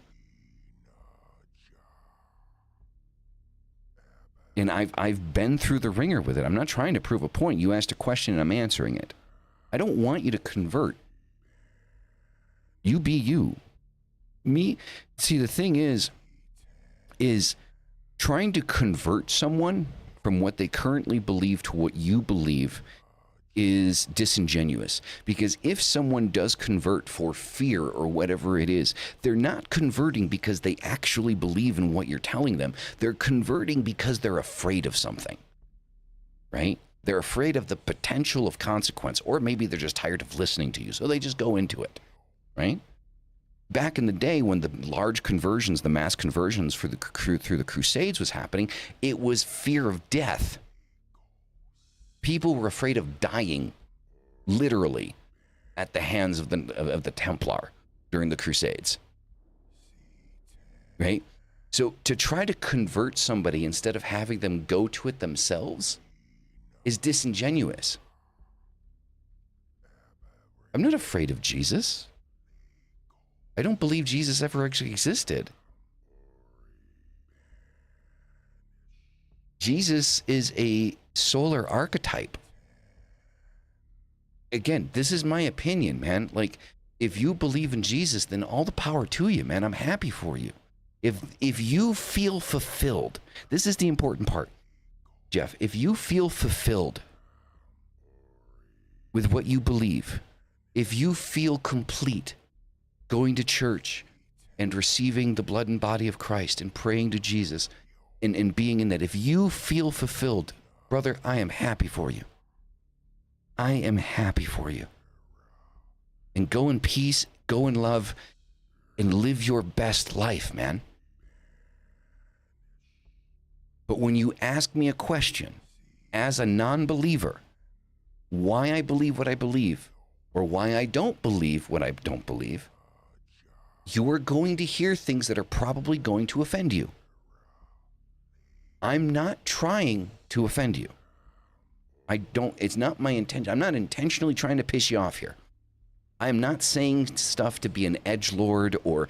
And I've been through the ringer with it. I'm not trying to prove a point. You asked a question and I'm answering it. I don't want you to convert. You be you. Me, see, the thing is trying to convert someone from what they currently believe to what you believe is disingenuous. Because if someone does convert for fear or whatever it is, they're not converting because they actually believe in what you're telling them. They're converting because they're afraid of something, right? They're afraid of the potential of consequence, or maybe they're just tired of listening to you, so they just go into it, right? Back in the day when the large conversions, the mass conversions through the Crusades was happening, it was fear of death. People were afraid of dying, literally, at the hands of the Templar during the Crusades. Right? So to try to convert somebody instead of having them go to it themselves is disingenuous. I'm not afraid of Jesus. I don't believe Jesus ever actually existed. Jesus is a solar archetype. Again, this is my opinion, man. Like, if you believe in Jesus, then all the power to you, man. I'm happy for you. If you feel fulfilled, this is the important part, Jeff. If you feel fulfilled with what you believe, if you feel complete going to church and receiving the blood and body of Christ and praying to Jesus and being in that, if you feel fulfilled, brother, I am happy for you. I am happy for you. And go in peace, go in love, and live your best life, man. But when you ask me a question as a non-believer, why I believe what I believe, or why I don't believe what I don't believe, you are going to hear things that are probably going to offend you. I'm not trying to offend you. It's not my intention. I'm not intentionally trying to piss you off here. I am not saying stuff to be an edgelord or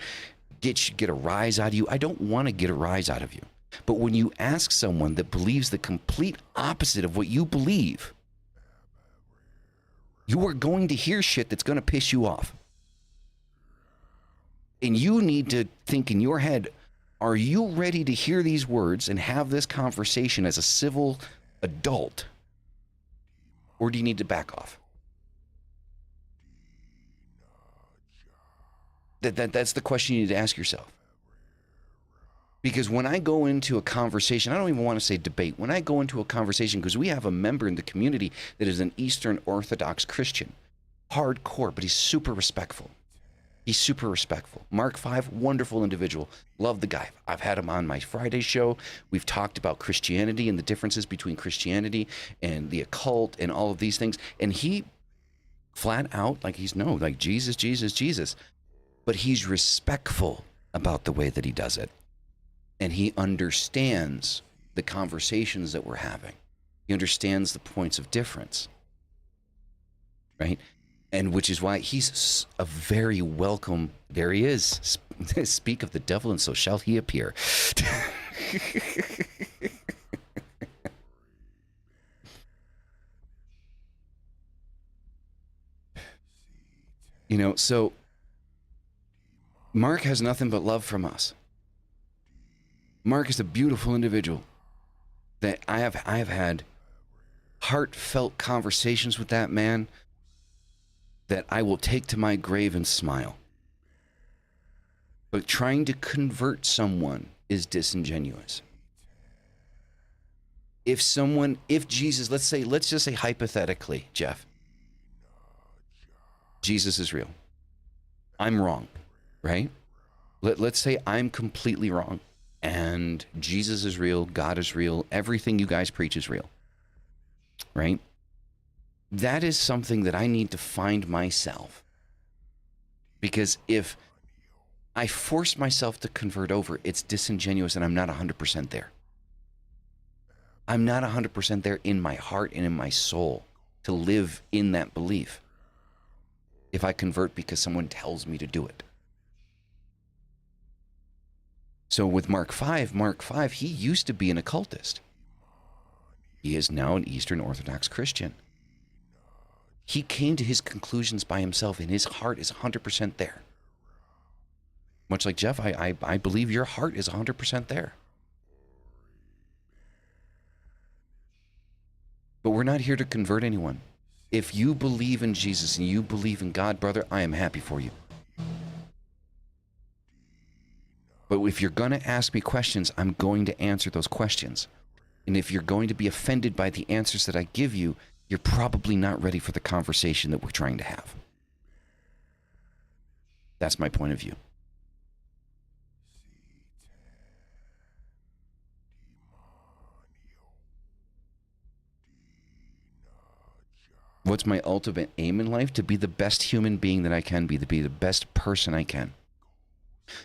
get a rise out of you. I don't want to get a rise out of you. But when you ask someone that believes the complete opposite of what you believe, you are going to hear shit that's going to piss you off. And you need to think in your head, are you ready to hear these words and have this conversation as a civil adult? Or do you need to back off? That's the question you need to ask yourself. Because when I go into a conversation, I don't even want to say debate. When I go into a conversation, because we have a member in the community that is an Eastern Orthodox Christian, hardcore, but he's super respectful. He's super respectful. Mark 5, wonderful individual. Love the guy. I've had him on my Friday show. We've talked about Christianity and the differences between Christianity and the occult and all of these things. And he flat out, like Jesus, Jesus, Jesus. But he's respectful about the way that he does it. And he understands the conversations that we're having. He understands the points of difference. Right? And which is why he's a very welcome. There he is. Speak of the devil, and so shall he appear. You know, so Mark has nothing but love from us. Mark is a beautiful individual that I have had heartfelt conversations with that man that I will take to my grave and smile. But trying to convert someone is disingenuous. If Jesus, let's just say hypothetically, Jeff, Jesus is real. I'm wrong, right? Let's say I'm completely wrong and Jesus is real, God is real, everything you guys preach is real, right? That is something that I need to find myself. Because if I force myself to convert over, it's disingenuous and I'm not 100% there. I'm not 100% there in my heart and in my soul to live in that belief if I convert because someone tells me to do it. So with Mark 5, he used to be an occultist. He is now an Eastern Orthodox Christian. He came to his conclusions by himself, and his heart is 100% there. Much like Jeff, I believe your heart is 100% there. But we're not here to convert anyone. If you believe in Jesus and you believe in God, brother, I am happy for you. But if you're going to ask me questions, I'm going to answer those questions. And if you're going to be offended by the answers that I give you, you're probably not ready for the conversation that we're trying to have. That's my point of view. What's my ultimate aim in life? To be the best human being that I can be, to be the best person I can.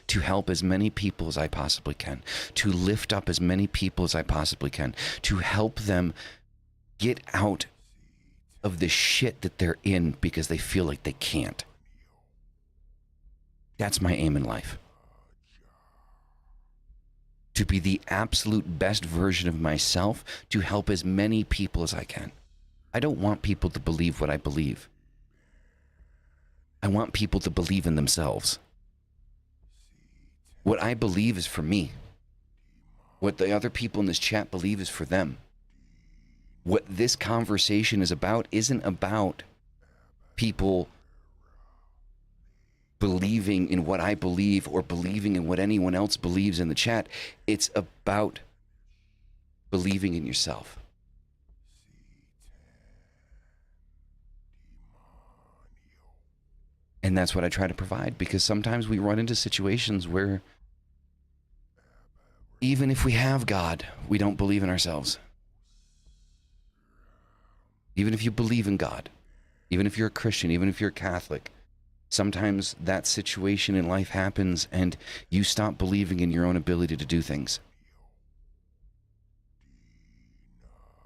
To help as many people as I possibly can. To lift up as many people as I possibly can. To help them get out of the shit that they're in because they feel like they can't. That's my aim in life. To be the absolute best version of myself, to help as many people as I can. I don't want people to believe what I believe. I want people to believe in themselves. What I believe is for me. What the other people in this chat believe is for them. What this conversation is about isn't about people believing in what I believe or believing in what anyone else believes in the chat. It's about believing in yourself. And that's what I try to provide, because sometimes we run into situations where even if we have God, we don't believe in ourselves. Even if you believe in God, even if you're a Christian, even if you're a Catholic, sometimes that situation in life happens and you stop believing in your own ability to do things.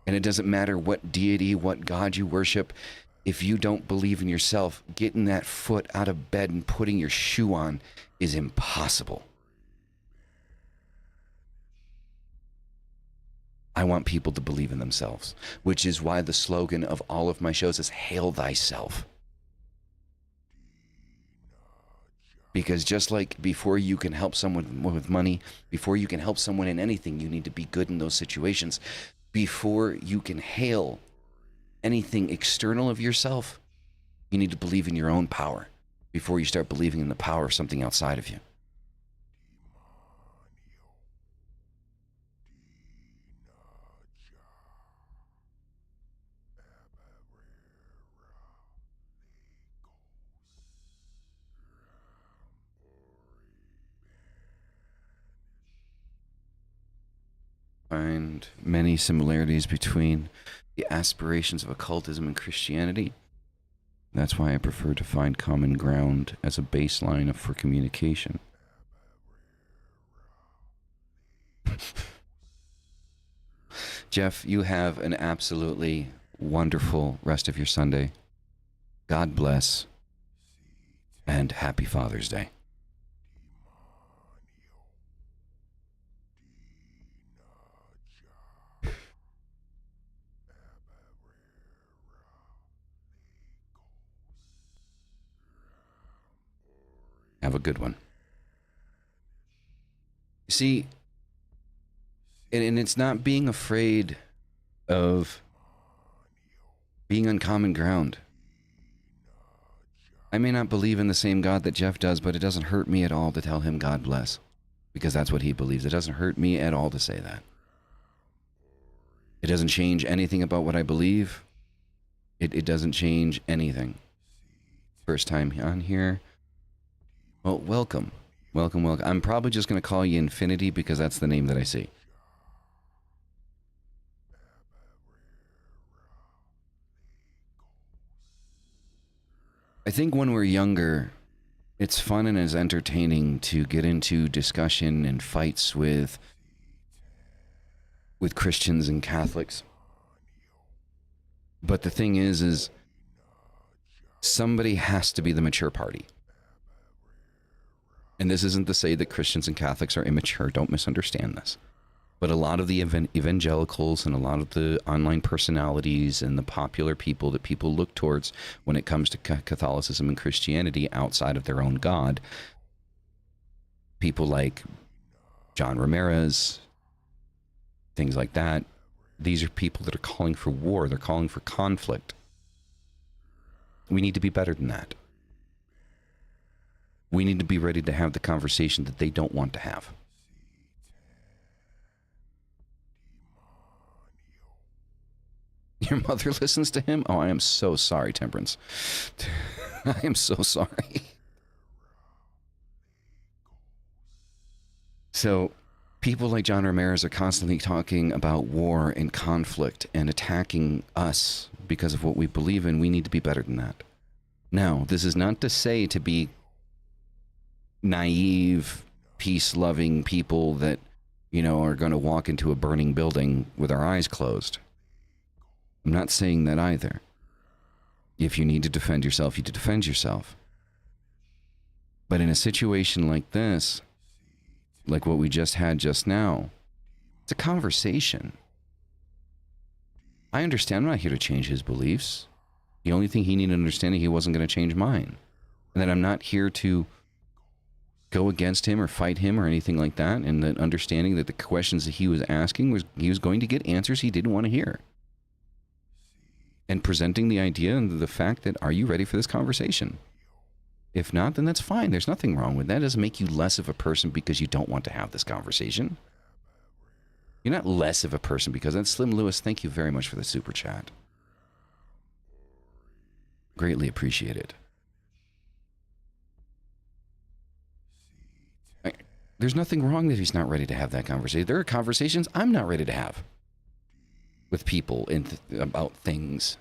And it doesn't matter what deity, what God you worship. If you don't believe in yourself, getting that foot out of bed and putting your shoe on is impossible. I want people to believe in themselves, which is why the slogan of all of my shows is Hail Thyself. Because just like before you can help someone with money, before you can help someone in anything, you need to be good in those situations. Before you can hail anything external of yourself, you need to believe in your own power before you start believing in the power of something outside of you. Find many similarities between the aspirations of occultism and Christianity. That's why I prefer to find common ground as a baseline for communication. Jeff, you have an absolutely wonderful rest of your Sunday. God bless, and happy Father's Day. Have a good one. See, and it's not being afraid of being on common ground. I may not believe in the same God that Jeff does, but it doesn't hurt me at all to tell him God bless, because that's what he believes. It doesn't hurt me at all to say that. It doesn't change anything about what I believe. It doesn't change anything. First time on here. Well, welcome. Welcome, welcome. I'm probably just going to call you Infinity because that's the name that I see. I think when we're younger, it's fun and it's entertaining to get into discussion and fights with Christians and Catholics. But the thing is somebody has to be the mature party. And this isn't to say that Christians and Catholics are immature. Don't misunderstand this. But a lot of the evangelicals and a lot of the online personalities and the popular people that people look towards when it comes to Catholicism and Christianity outside of their own God, people like John Ramirez, things like that, these are people that are calling for war. They're calling for conflict. We need to be better than that. We need to be ready to have the conversation that they don't want to have. Your mother listens to him? Oh, I am so sorry, Temperance. I am so sorry. So, people like John Ramirez are constantly talking about war and conflict and attacking us because of what we believe in. We need to be better than that. Now, this is not to say to be naive, peace-loving people that, you know, are going to walk into a burning building with our eyes closed. I'm not saying that either. If you need to defend yourself, you need to defend yourself. But in a situation like this, like what we just had just now, it's a conversation. I understand I'm not here to change his beliefs. The only thing he needed to understand is he wasn't going to change mine. And that I'm not here to go against him or fight him or anything like that. And that understanding that the questions that he was asking was he was going to get answers he didn't want to hear. And presenting the idea and the fact that, are you ready for this conversation? If not, then that's fine. There's nothing wrong with that. It doesn't make you less of a person because you don't want to have this conversation. You're not less of a person because that's Slim Lewis. Thank you very much for the super chat. Greatly appreciate it. There's nothing wrong that he's not ready to have that conversation. There are conversations I'm not ready to have with people about things.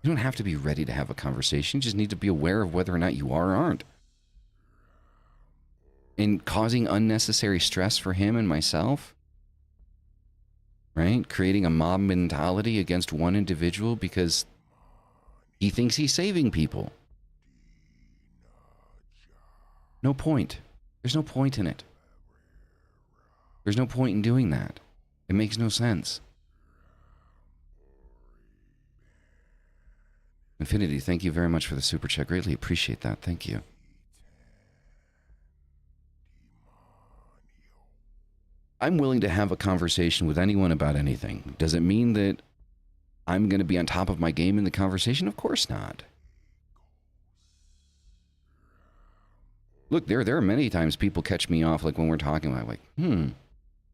You don't have to be ready to have a conversation. You just need to be aware of whether or not you are or aren't. And causing unnecessary stress for him and myself, right? Creating a mob mentality against one individual because he thinks he's saving people. No point. There's no point in it. There's no point in doing that. It makes no sense. Infinity, thank you very much for the super chat. Greatly appreciate that. Thank you. I'm willing to have a conversation with anyone about anything. Does it mean that I'm going to be on top of my game in the conversation? Of course not. Look, there are many times people catch me off, like when we're talking about, like,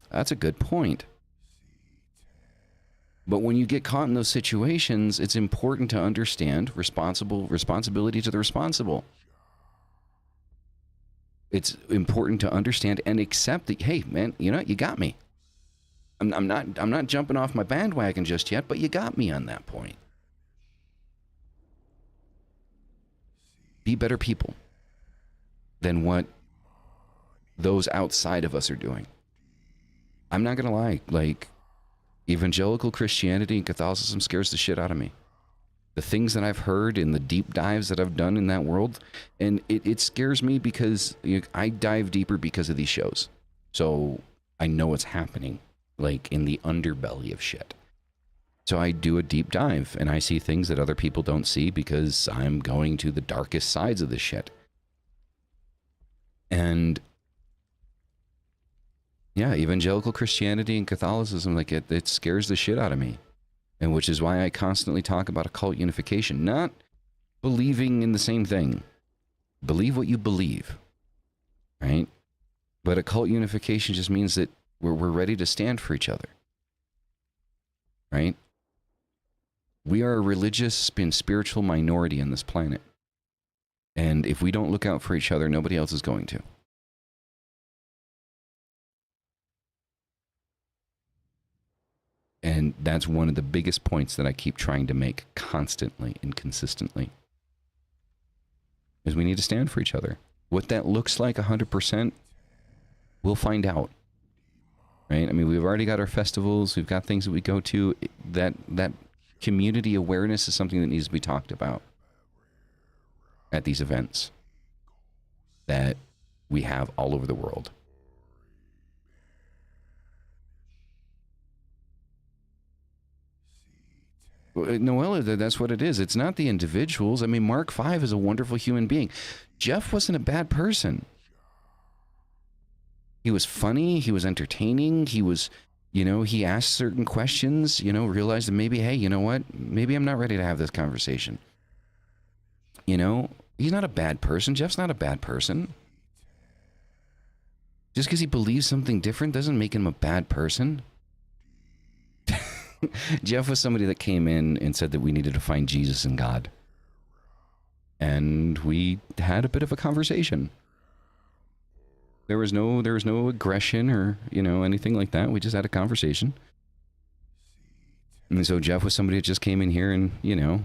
that's a good point. But when you get caught in those situations, it's important to understand responsibility to the responsible. It's important to understand and accept that, hey, man, you know, you got me. I'm not jumping off my bandwagon just yet, but you got me on that point. Be better people than what those outside of us are doing. I'm not going to lie, like, evangelical Christianity and Catholicism scares the shit out of me. The things that I've heard and the deep dives that I've done in that world, and it scares me because I dive deeper because of these shows. So I know what's happening, like in the underbelly of shit. So I do a deep dive and I see things that other people don't see because I'm going to the darkest sides of this shit. And yeah, evangelical Christianity and Catholicism, like it scares the shit out of me. And which is why I constantly talk about occult unification, not believing in the same thing. Believe what you believe, right? But occult unification just means that we're ready to stand for each other, right? We are a religious and spiritual minority on this planet. And if we don't look out for each other, nobody else is going to. And that's one of the biggest points that I keep trying to make constantly and consistently. Is we need to stand for each other. What that looks like 100%, we'll find out. Right? I mean, we've already got our festivals, we've got things that we go to. That community awareness is something that needs to be talked about at these events that we have all over the world. Noella, that's what it is. It's not the individuals. I mean, Mark V is a wonderful human being. Jeff wasn't a bad person. He was funny. He was entertaining. He was, he asked certain questions, realized that maybe, hey, you know what? Maybe I'm not ready to have this conversation. He's not a bad person. Jeff's not a bad person. Just because he believes something different doesn't make him a bad person. Jeff was somebody that came in and said that we needed to find Jesus and God. And we had a bit of a conversation. There was no aggression or, anything like that. We just had a conversation. And so Jeff was somebody that just came in here and, No,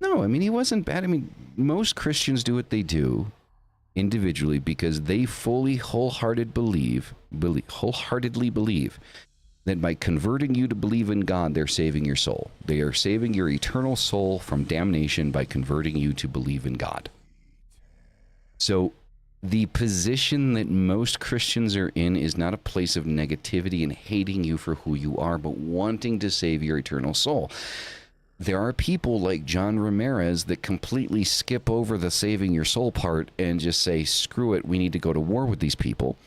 I mean, he wasn't bad. I mean, most Christians do what they do individually because they fully, wholeheartedly believe that by converting you to believe in God, they're saving your soul. They are saving your eternal soul from damnation by converting you to believe in God. So the position that most Christians are in is not a place of negativity and hating you for who you are, but wanting to save your eternal soul. There are people like John Ramirez that completely skip over the saving your soul part and just say, screw it, we need to go to war with these people.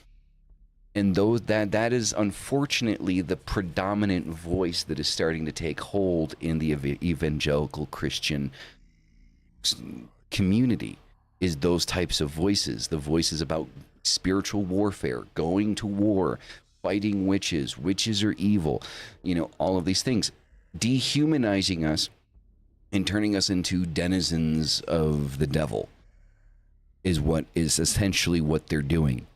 And that is unfortunately the predominant voice that is starting to take hold in the evangelical Christian community, is those types of voices. The voices about spiritual warfare, going to war, fighting witches. Witches are evil. All of these things. Dehumanizing us and turning us into denizens of the devil is essentially what they're doing.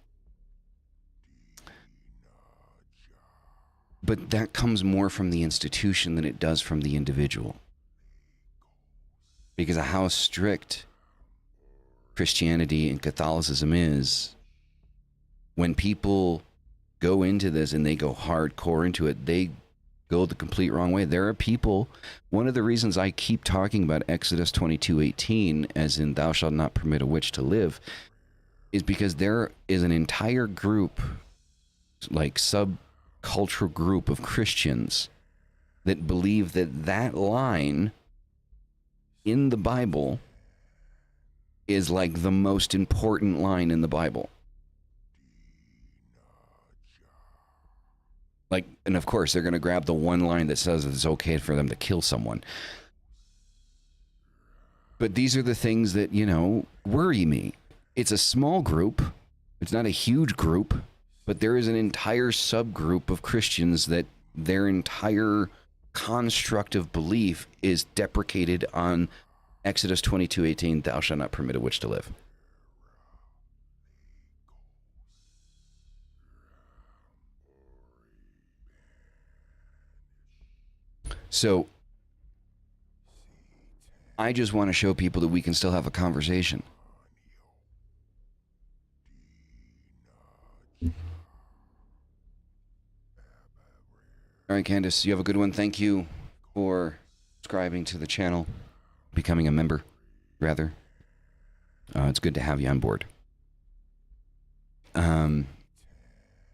But that comes more from the institution than it does from the individual. Because of how strict Christianity and Catholicism is, when people go into this and they go hardcore into it, they go the complete wrong way. There are people, one of the reasons I keep talking about Exodus 22:18, as in thou shalt not permit a witch to live, is because there is an entire group, like subcultural group of Christians that believe that line in the Bible is like the most important line in the Bible. Like, and of course, they're going to grab the one line that says it's okay for them to kill someone. But these are the things that, worry me. It's a small group. It's not a huge group. But there is an entire subgroup of Christians that their entire construct of belief is deprecated on Exodus 22:18, thou shalt not permit a witch to live. So I just want to show people that we can still have a conversation. All right, Candace, you have a good one. Thank you for subscribing to the channel, becoming a member, rather. It's good to have you on board.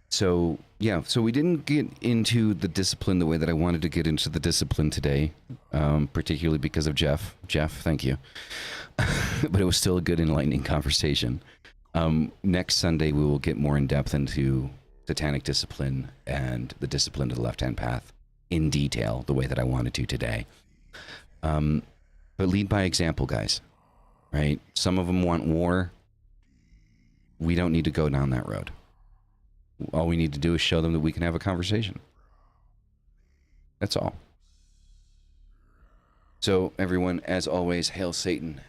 So we didn't get into the discipline the way that I wanted to get into the discipline today, particularly because of Jeff. Jeff, thank you. But it was still a good, enlightening conversation. Next Sunday, we will get more in depth into Satanic discipline and the discipline of the left-hand path in detail, the way that I wanted to today. But lead by example, guys, right? Some of them want war. We don't need to go down that road. All we need to do is show them that we can have a conversation. That's all. So, everyone, as always, hail Satan,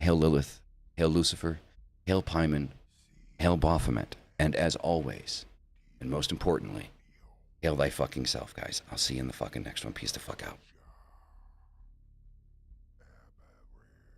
hail Lilith, hail Lucifer, hail Paimon, hail Baphomet, and as always, and most importantly, hail thy fucking self, guys. I'll see you in the fucking next one. Peace the fuck out.